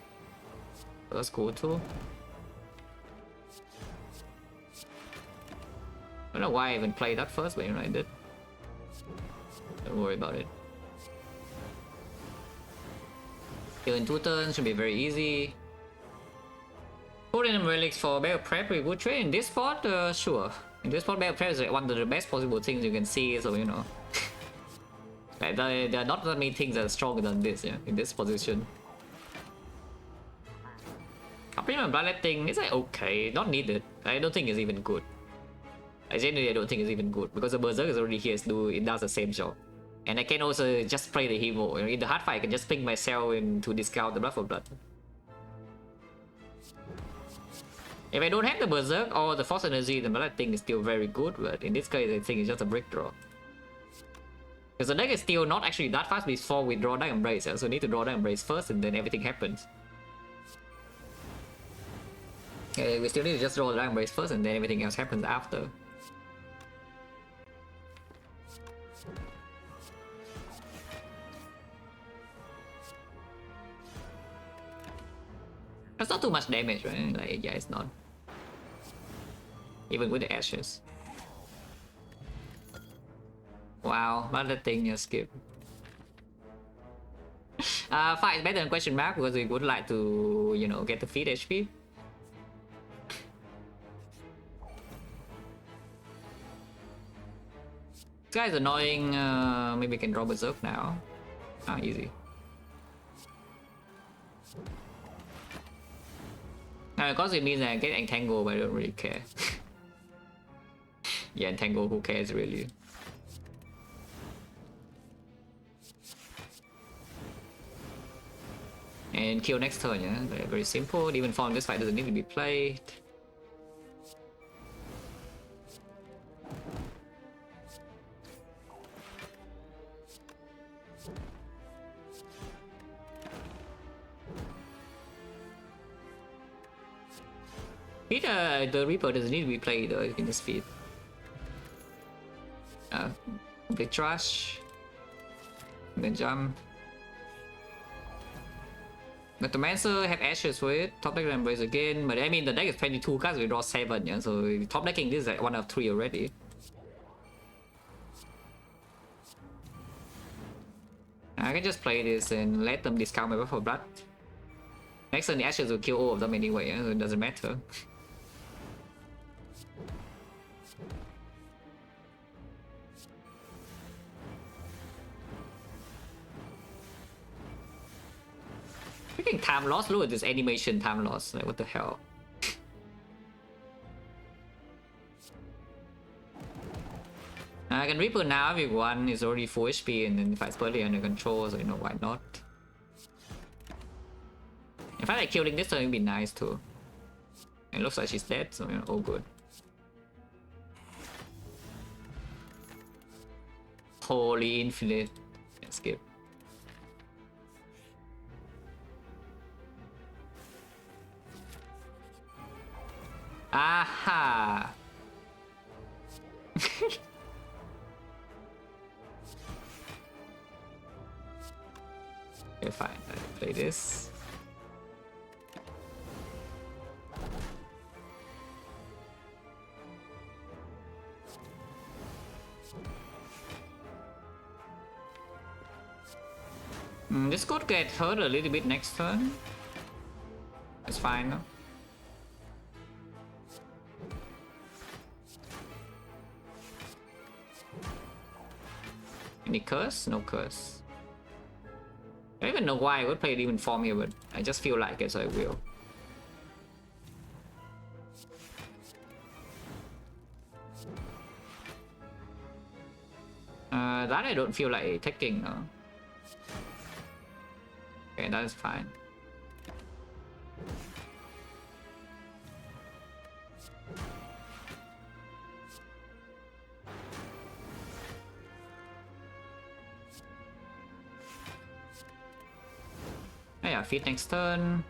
So that's cool too. I don't know why I even played that first, but you know I did. Don't worry about it. Kill in 2 turns should be very easy. Put in relics for battle prep, we would trade in this spot, sure. In this spot, battle prep is like one of the best possible things you can see, so you know. Like, there are not that many things that are stronger than this, yeah, in this position. Complement Bloodletting is like okay, not needed. I don't think it's even good. I genuinely don't think it's even good because the Berserk is already here, so it does the same job. And I can also just play the hero. In the hard fight, I can just ping myself in to discount the Blood for Blood. If I don't have the Berserk or the Force Energy, the Bloodletting is still very good, but in this case, I think it's just a brick draw. Because the deck is still not actually that fast before we draw Dark Embrace, so we need to draw Dark Embrace first and then everything happens. Okay, we still need to just draw the Dark Embrace first and then everything else happens after. That's not too much damage, right? Like, yeah, it's not. Even with the ashes. Wow, what the thing you skip. Fight is better than question mark because we would like to, you know, get the feed HP. This guy is annoying. Maybe we can draw Berserk now. Ah, easy. Of course it means I get entangled, but I don't really care. Yeah, entangle, who cares really? And kill next turn, yeah? Very, very simple. Even form this fight doesn't need to be played. The Reaper doesn't need to be played though, you can just feed. Big trash. And then jump. But the Mancer have ashes for it. Top deck Embrace again. But I mean the deck is 22 cards, we draw 7, yeah. So top decking this is like 1 of 3 already. I can just play this and let them discount my Blood for Blood. Next turn the ashes will kill all of them anyway, yeah? So it doesn't matter. Freaking time loss, look at this animation time loss, like what the hell. I can Reaper now if one is already 4 HP and then if I Spurly under control, so you know why not. In fact, like killing this turn would be nice too. It looks like she's dead, so you know, all good. Holy infinite. Let's skip. Aha! Okay, fine. I play this. This could get hurt a little bit next turn. It's fine though. Any curse? No curse. I don't even know why I would play Demon Form here, but I just feel like it, so I will. That I don't feel like taking, no. Okay, that is fine. Oh yeah, feed next turn.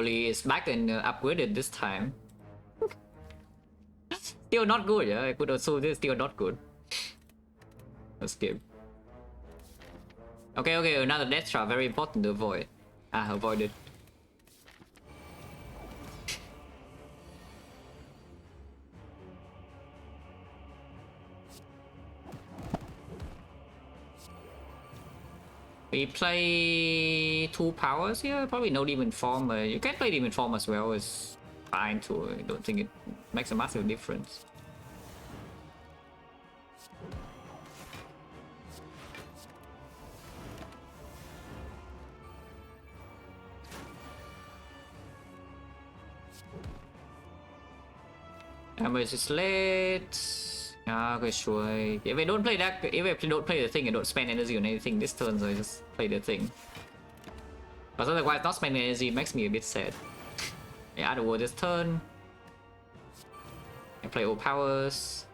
thankfully it's back and upgraded this time. Still not good, yeah. I could also this still not good. Let's skip. Okay, another death trap, very important to avoid. Avoid it. We play 2 powers here, probably no demon form. You can play demon form as well, it's fine too. I don't think it makes a massive difference. Versus late. Okay, sure. If I don't play that, if I don't play the thing, I don't spend energy on anything this turn, so I just play the thing. But otherwise, not spending energy makes me a bit sad. Yeah, otherwise this turn, I play all powers.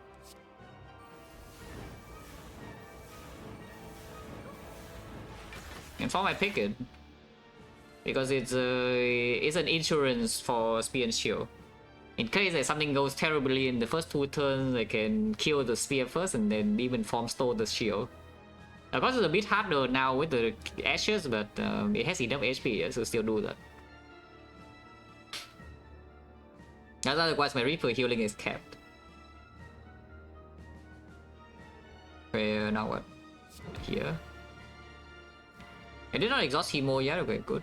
And for my pick it, because it's an insurance for spear and shield. In case like, something goes terribly in the first 2 turns, I can kill the spear first and then demon form stole the shield. Of course, it's a bit harder now with the ashes, but it has enough HP, so still do that. Otherwise, my Reaper healing is capped. Okay, now what? Here. I did not exhaust Hemo yet, okay, good.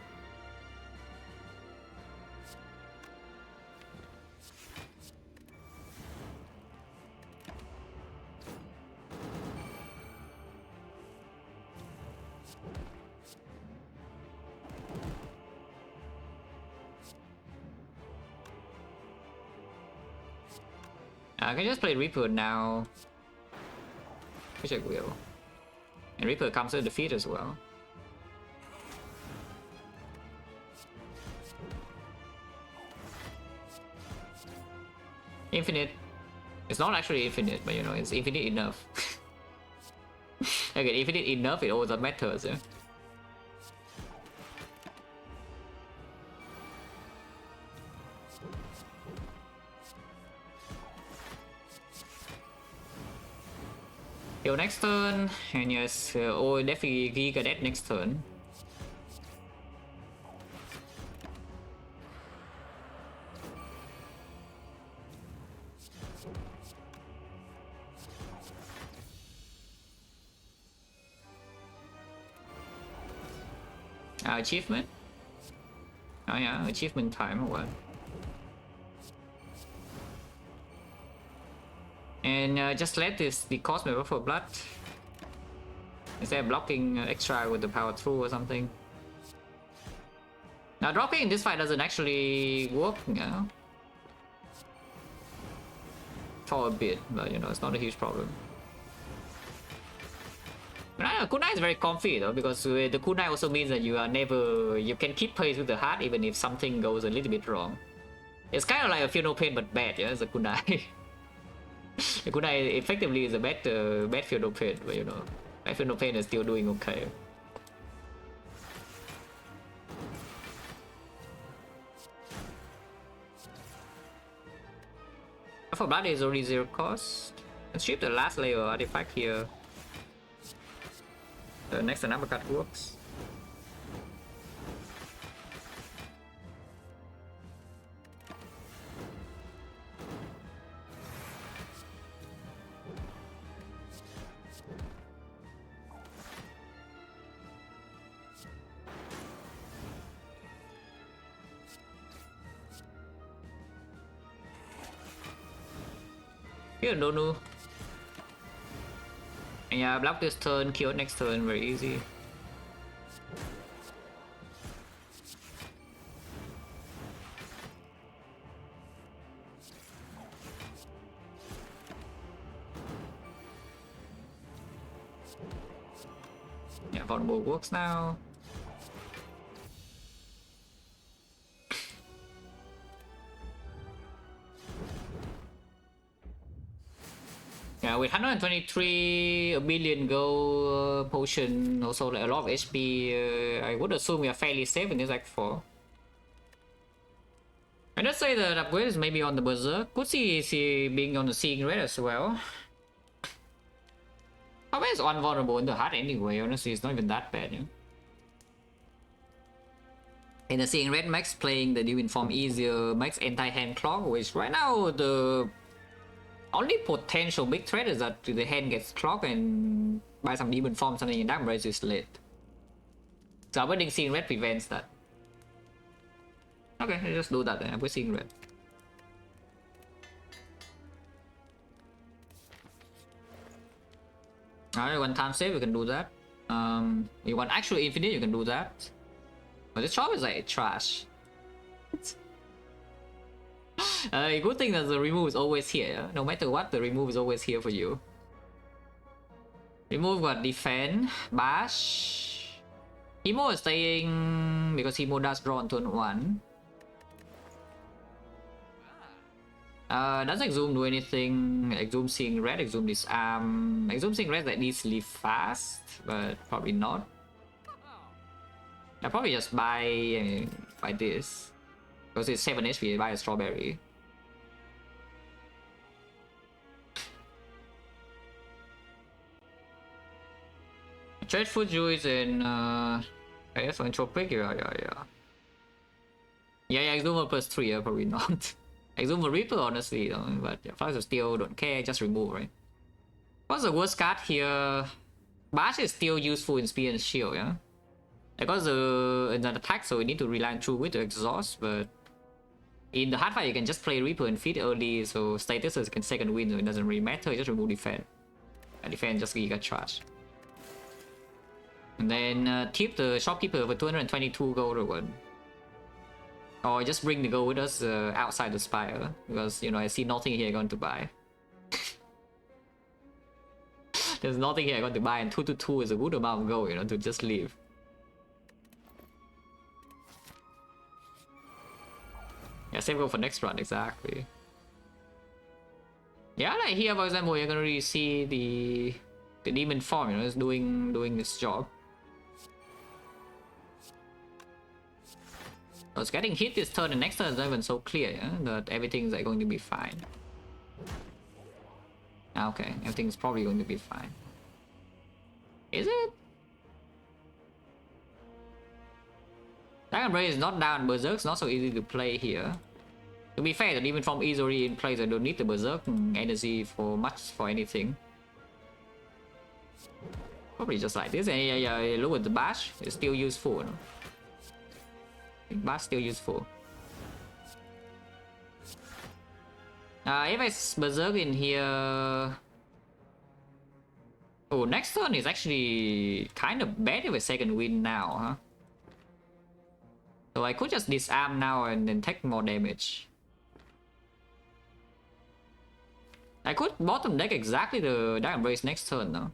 I can just play Reaper now, which I will. And Reaper comes to defeat as well. Infinite. It's not actually infinite, but you know, it's infinite enough. Okay, infinite enough, it always matters. Yeah? Heal next turn, and yes, definitely Giga Death next turn. Achievement? Oh yeah, achievement time or what? And just let this cost me for blood. Instead of blocking extra with the power through or something. Now dropping in this fight doesn't actually work, you know? For a bit, but you know, it's not a huge problem. But kunai is very comfy though, because the kunai also means that you can keep pace with the heart even if something goes a little bit wrong. It's kind of like a feel no pain but bad, yeah, as a kunai. The kunai effectively is a bad feel no pain, but you know, bad feel no pain is still doing okay. For blood is only 0 cost. Let's ship the last layer artifact here. The next an uppercut works. Here, Donu. And yeah, block this turn, kill next turn, very easy. Yeah, vulnerable works now. Yeah, with 123 billion gold potion, also like a lot of HP, I would assume we are fairly safe in this Act 4. say the upgrade is maybe on the Berserk. Could see being on the Seeing Red as well. Probably is unvulnerable in the heart anyway, honestly, it's not even that bad, you know? And the Seeing Red makes playing the Demon Form easier, makes anti-hand clock, which right now the only potential big threat is that the hand gets clocked and by some Demon Form something in Dark Embrace is lit. So avoiding Seeing Red prevents that. Okay, let's just do that then, avoid Seeing Red. Alright, one time save, you can do that. You want actual infinite, you can do that. But this shop is like trash. Good thing that the remove is always here. No matter what, the remove is always here for you. Remove got defend, bash. Himo is staying because Himo does draw on turn 1. Does Exhume do anything? Exhume Seeing Red, Exhume Disarm. Exhume Seeing Red that needs leave fast, but probably not. I'll probably just buy this. Because it's 7 HP, buy a strawberry. Trade Fuju is in I guess Entropic, yeah, Exhume plus 3, probably not. Exhume Reaper, honestly, but yeah, Flux of Steel, don't care, just remove, right? What's the worst card here? Bash is still useful in Spear and Shield, yeah? Because it's an attack, so we need to rely on True Wit to exhaust, but in the hard fight you can just play Reaper and feed early, so statuses can second win, so it doesn't really matter, you just remove defense. And defense just giga charge. And then tip the shopkeeper for 222 gold or what. Or just bring the gold with us outside the spire, because you know I see nothing here going to buy. There's nothing here going to buy, and 222 is a good amount of gold, you know, to just leave. Yeah, save gold for next run, exactly. Yeah, like here for example, you're gonna really see the demon form, you know, it's doing its job. So it's getting hit this turn, and next turn is not even so clear, yeah? That everything's like going to be fine. Okay, everything's probably going to be fine. Is it? Dragon Blade is not down, Berserk's not so easy to play here. To be fair, the Demon Form is already in place, I don't need the Berserk energy for much for anything. Probably just like this, and yeah, look at the bash, it's still useful, you know? Bash still useful. If I Berserk in here... Oh, next turn is actually kind of bad if I second win now, huh? So I could just disarm now and then take more damage. I could bottom deck exactly the Dark Embrace next turn though.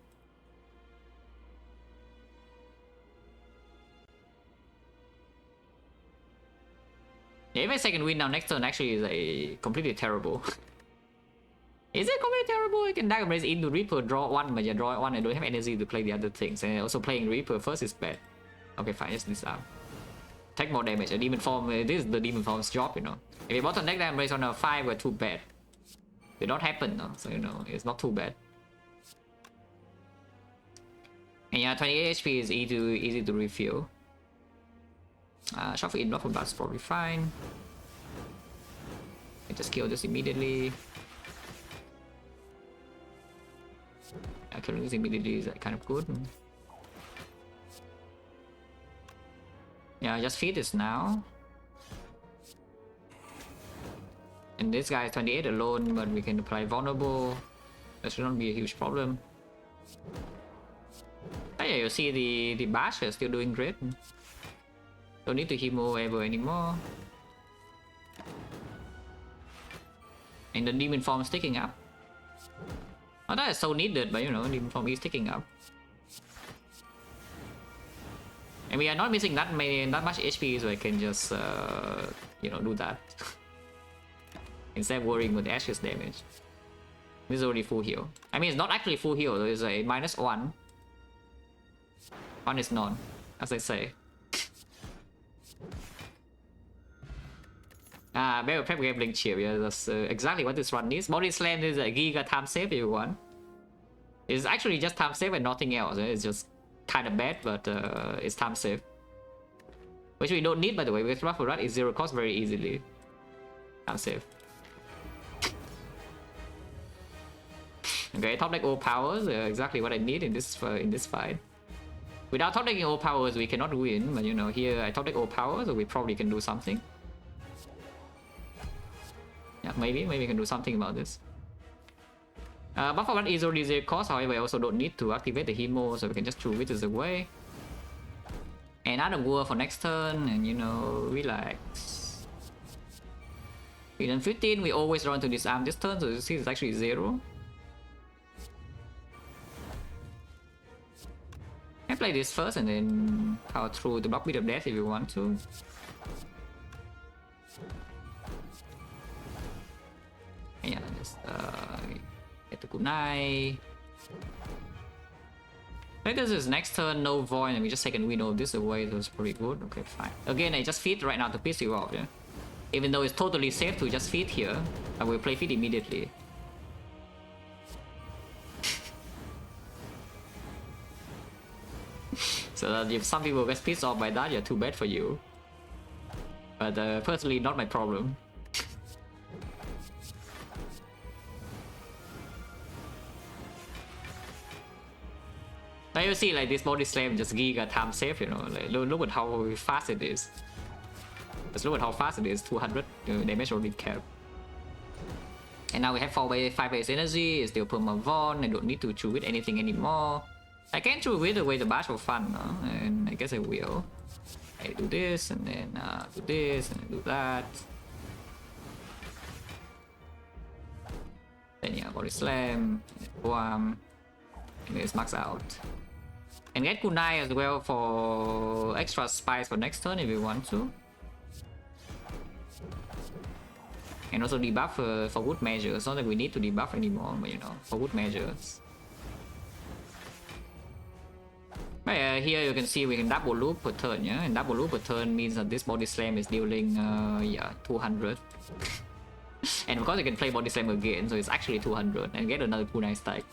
Yeah, if I second win now next turn actually is a completely terrible. Is it completely terrible? You can Dark Embrace into Reaper, draw 1, but you draw 1 and don't have energy to play the other things. And also playing Reaper first is bad. Okay, fine, just disarm. Take more damage. A Demon Form, this is the Demon Form's job, you know. If you bottom deck Dark Embrace on a 5, we're too bad. They don't happen though, so you know, it's not too bad. And yeah, 28 HP is easy to refill. Shuffle in block for that's probably fine. I just kill this immediately. Killing this immediately is kind of good. Yeah, just feed this now. And this guy is 28 alone, but we can apply vulnerable. That should not be a huge problem. But yeah, you see the bash is still doing great. Don't need to Himo ever anymore. And the Demon Form is ticking up. Oh, that is so needed, but you know, Demon Form is ticking up. And we are not missing that much HP, so I can just you know, do that. Instead of worrying with the Ashes damage. This is already full heal. I mean, it's not actually full heal, though. It's a -1. 1 is none, as I say. Better prep gambling chip. Yeah, that's exactly what this run needs. Body slam is a giga time save if you want. It's actually just time save and nothing else. It's just kind of bad, but it's time save. Which we don't need, by the way, because Ruffle Rat is 0 cost very easily. Time save. Okay, top deck all powers, exactly what I need in this fight. Without top decking all powers, we cannot win, but you know, here I top deck all powers, so we probably can do something. Yeah, maybe we can do something about this. Buffer Rat is already 0 cost, however, I also don't need to activate the Hemo, so we can just throw witches away. And add a War for next turn, and you know, relax. We done 15, we always run to disarm this turn, so you see it's actually 0. I play this first and then power through the block beat of death if you want to. Yeah, just get the kunai. I think this is next turn, no void, and we just take and win all this away, so it's pretty good. Okay, fine. Again, I just feed right now to piss you off, yeah? Even though it's totally safe to just feed here, I will play feed immediately. So that if some people get pissed off by that, yeah, too bad for you. But personally, not my problem. Now you see, like, this body slam just giga time save, you know, like, look at how fast it is. Just look at how fast it is, 200 damage only cap. And now we have 5 base energy, it's still perma Von, I don't need to chew with anything anymore. I can chew with away the bash for fun, no? And I guess I will. I do this, and then do this, and do that. Then yeah, body slam, boom, and it's max out. And get kunai as well for extra spice for next turn if you want to. And also debuff for good measures. Not that we need to debuff anymore, but you know, for good measures. But here you can see we can double loop per turn, yeah? And double loop per turn means that this body slam is dealing, yeah, 200. And of course you can play body slam again, so it's actually 200 and get another kunai stack.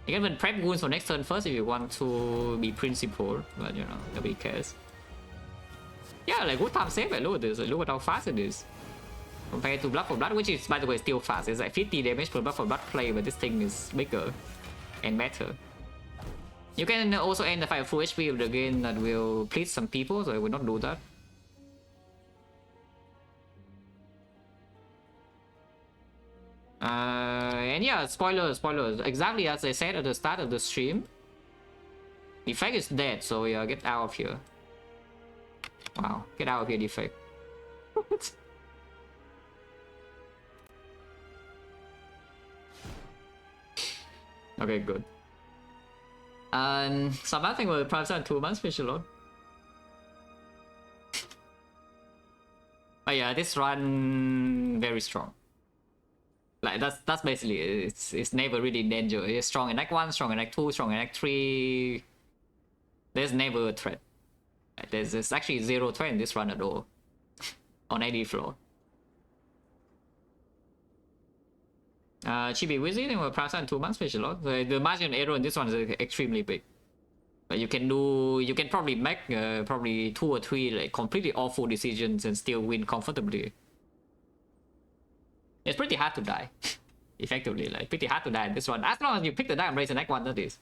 You can even prep goons for next turn first if you want to be principled, but you know, nobody cares. Yeah, like good time save, look at this, look at how fast it is. Compared to Blood for Blood, which is, by the way, still fast. It's like 50 damage per Blood for Blood play, but this thing is bigger and better. You can also end the fight full HP with the game that will please some people, so I will not do that. And yeah, spoilers. Exactly as I said at the start of the stream. Defect is dead, so yeah, get out of here. Wow, get out of here, Defect. Okay, good. So I think we'll probably in 2 months, fish alone. But yeah, this run very strong. Like that's basically it. It's never really in danger. It's strong in Act 1, strong in Act 2, strong in Act 3. There's never a threat. Like, there's actually 0 threat in this run at all. On any floor. Chibi Wizzy, then we'll pass in 2 months, fish a lot. The margin error in this one is extremely big. But you can probably make probably 2 or 3 like completely awful decisions and still win comfortably. It's pretty hard to die. Effectively, like pretty hard to die in this one. As long as you pick the Dark Embrace in Act 1, that is.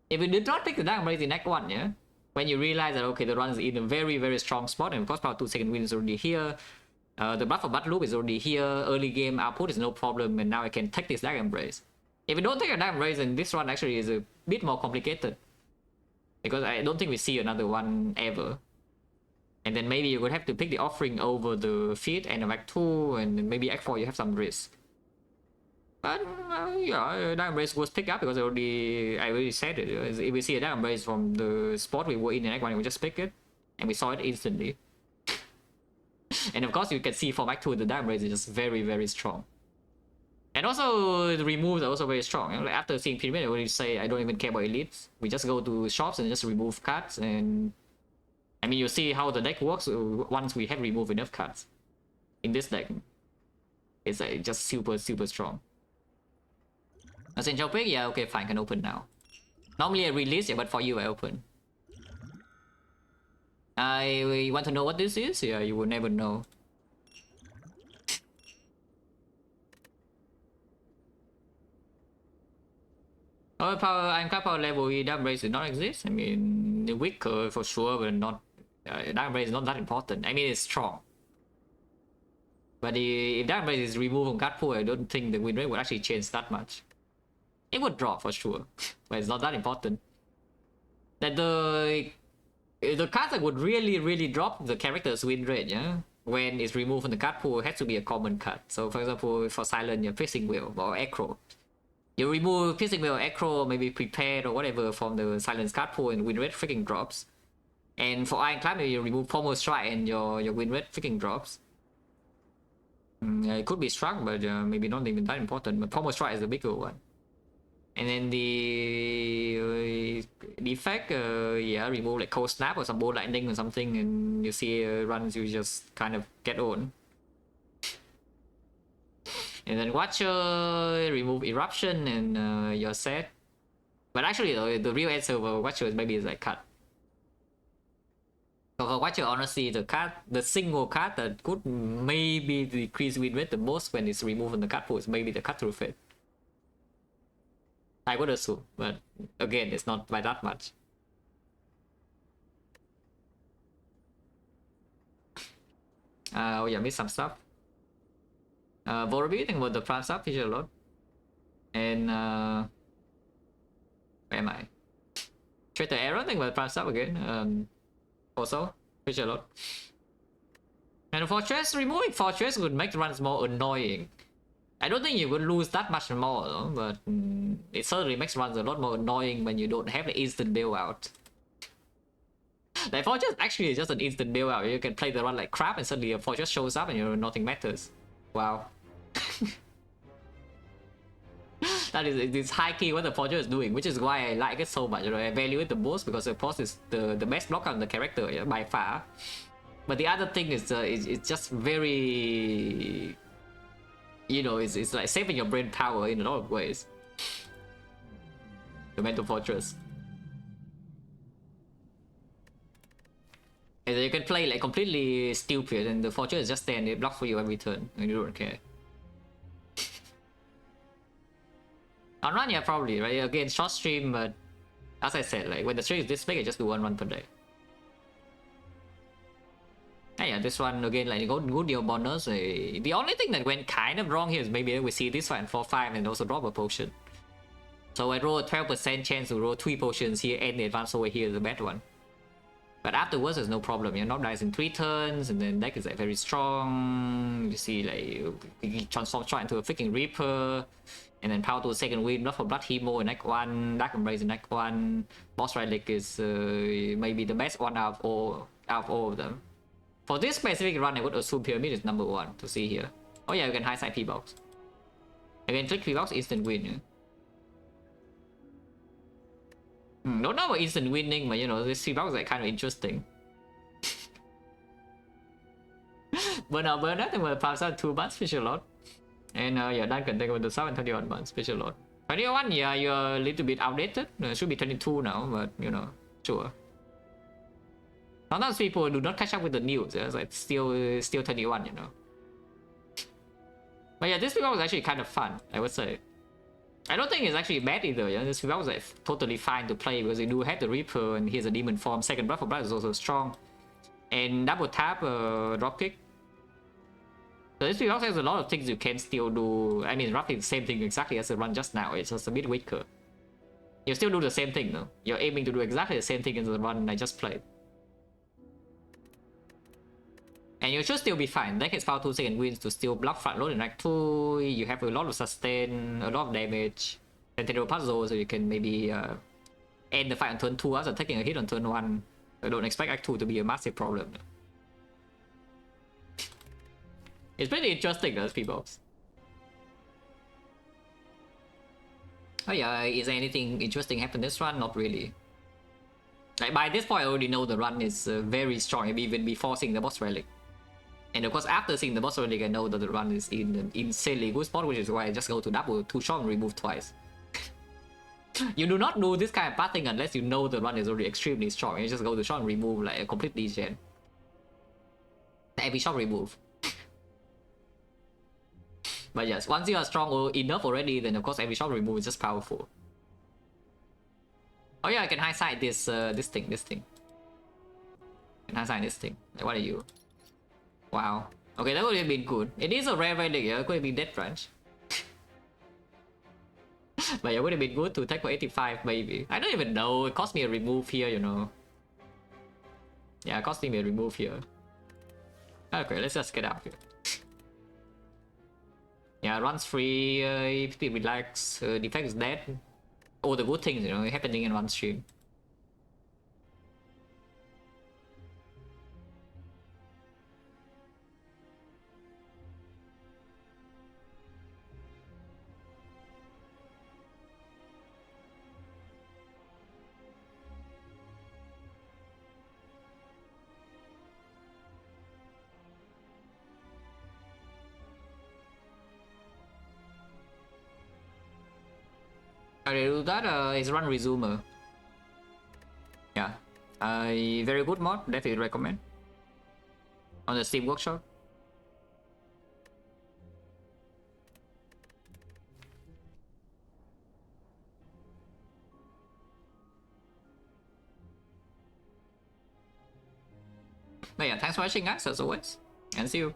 If you did not pick the Dark Embrace in Act 1, yeah, when you realize that okay, the run is in a very, very strong spot, and of course power 2 second win is already here. The Blood for Blood loop is already here, early game output is no problem, and now I can take this Dark Embrace. If you don't take a Dark Embrace, then this one actually is a bit more complicated. Because I don't think we see another one ever. And then maybe you would have to pick the offering over the feed and Act 2, and then maybe Act 4 you have some risk. But yeah, Dark Embrace was picked up because I already said it. If we see a Dark Embrace from the spot we were in Act 1, we just pick it, and we saw it instantly. And of course you can see from Act 2 the Dark Embrace is just very, very strong. And also the removes are also very strong. You know, like after seeing Pyramid, I already say I don't even care about elites. We just go to shops and just remove cards, and I mean you see how the deck works once we have removed enough cards in this deck. It's like just super strong. Essential pick, yeah, okay, fine, can open now. Normally I release, yeah, but for you I open. I want to know what this is? Yeah, you will never know. Oh, power, Ironclad power level, damage raise did not exist. I mean, the weaker for sure, but not. Damage raise is not that important. I mean, it's strong. But if damage raise is removed from card pool, I don't think the win rate would actually change that much. It would drop for sure, but it's not that important. That the cards that would really drop the character's win rate, yeah, when it's removed from the card pool, it has to be a common card. So for example, for Silent, your Piercing Wheel or Echo. You remove Piercing Wheel, Echo, maybe Prepared or whatever from the Silence card pool and win rate freaking drops. And for Ironclad, maybe you remove Pommel Strike and your win rate freaking drops. It could be Struck, but maybe not even that important. But Pommel Strike is the bigger one. And then the effect, yeah, remove like Cold Snap or some Bolt Lightning or something, and you see runs you just kind of get on. And then Watcher, remove Eruption, and you're set. But actually, the real answer for Watcher is maybe like cut. So for Watcher, honestly, the single card that could maybe decrease win rate the most when it's removed from the card pool is maybe the Cut Through Fate. I would assume, but again, it's not by that much. Oh yeah, missed some stuff. Vulnerability about the prime stuff feature a lot. And where am I? Traitor Error thing about the prime stuff again. Also feature a lot. And Fortress, removing Fortress would make the runs more annoying. I don't think you would lose that much more though, but it certainly makes runs a lot more annoying when you don't have the instant bailout. Like Fortress actually is just an instant bailout. You can play the run like crap and suddenly a Fortress shows up and nothing matters. Wow. That is high key what the Fortress is doing, which is why I like it so much. I value it the most because of course it's the best block on the character, yeah, by far. But the other thing is it's just very, you know, it's like saving your brain power in a lot of ways. The Mental Fortress. And you can play like completely stupid and the Fortress is just there and it blocks for you every turn and you don't care. On run, yeah, probably, right? Again, short stream, but as I said, like when the stream is this big, I just do one run per day. And yeah, this one again, like good deal bonus. The only thing that went kind of wrong here is maybe we see this one 4-5 and also drop a potion. So I roll a 12% chance to roll 3 potions here and the advance over here is the bad one. But afterwards, there's no problem. You're not dies in 3 turns, and then deck is like very strong. You see, like you transform shot into a freaking Reaper, and then power to a second wind, not for Blood Hemo in Act 1, Dark Embrace in Act 1. Boss Relic is maybe the best one out of all of them. For this specific run, I would assume Pyramid is number 1 to see here. Oh yeah, you can high side P-Box. Again, click P-Box, instant win. Yeah? Don't know about instant winning, but you know, this P-Box is like kind of interesting. Burn out, and we'll pass out 2 months, fish a lot. And yeah, that can take over the 721 months, fish a lot. 21, yeah, you're a little bit outdated. Should be 22 now, but you know, sure. Sometimes people do not catch up with the news. Yeah? It's like still 21, you know. But yeah, this P-Box was actually kind of fun, I would say. I don't think it's actually bad either. Yeah? This P-Box was like totally fine to play because you do have the Reaper and here's a Demon form. Second Blood for Blood is also strong. And double tap, dropkick. So this P-Box has a lot of things you can still do. I mean, roughly the same thing exactly as the run just now. It's just a bit weaker. You still do the same thing though. You're aiming to do exactly the same thing as the run I just played. And you should still be fine. Deck has power 2 second wins to still block front load in Act 2. You have a lot of sustain, a lot of damage. Centennial Puzzle, so you can maybe end the fight on turn 2 after taking a hit on turn 1. I don't expect Act 2 to be a massive problem. It's pretty interesting, those P-Box. Oh yeah, is there anything interesting happen this run? Not really. Like by this point I already know the run is very strong, even before seeing the boss relic. And of course, after seeing the boss relic, I know that the run is in an insanely good spot, which is why I just go to double, 2 shot and remove twice. You do not do this kind of pathing unless you know the run is already extremely strong. You just go to shot and remove like a complete degen. Every shot remove. But yes, once you are strong enough already, then of course every shot remove is just powerful. Oh yeah, I can hindsight this this thing. I can hindsight this thing. Like, what are you? Wow. Okay, that would have been good. It is a rare relic, yeah. It could have been dead range. But it would have been good to take for 85 maybe. I don't even know. It cost me a remove here, you know. Yeah, it cost me a remove here. Okay, let's just get out here. Yeah, runs free, PP relax, defense is dead. All the good things, you know, happening in one stream. I do that is run resumer. Yeah. Very good mod, definitely recommend. On the Steam Workshop. But yeah, thanks for watching guys as always. And see you.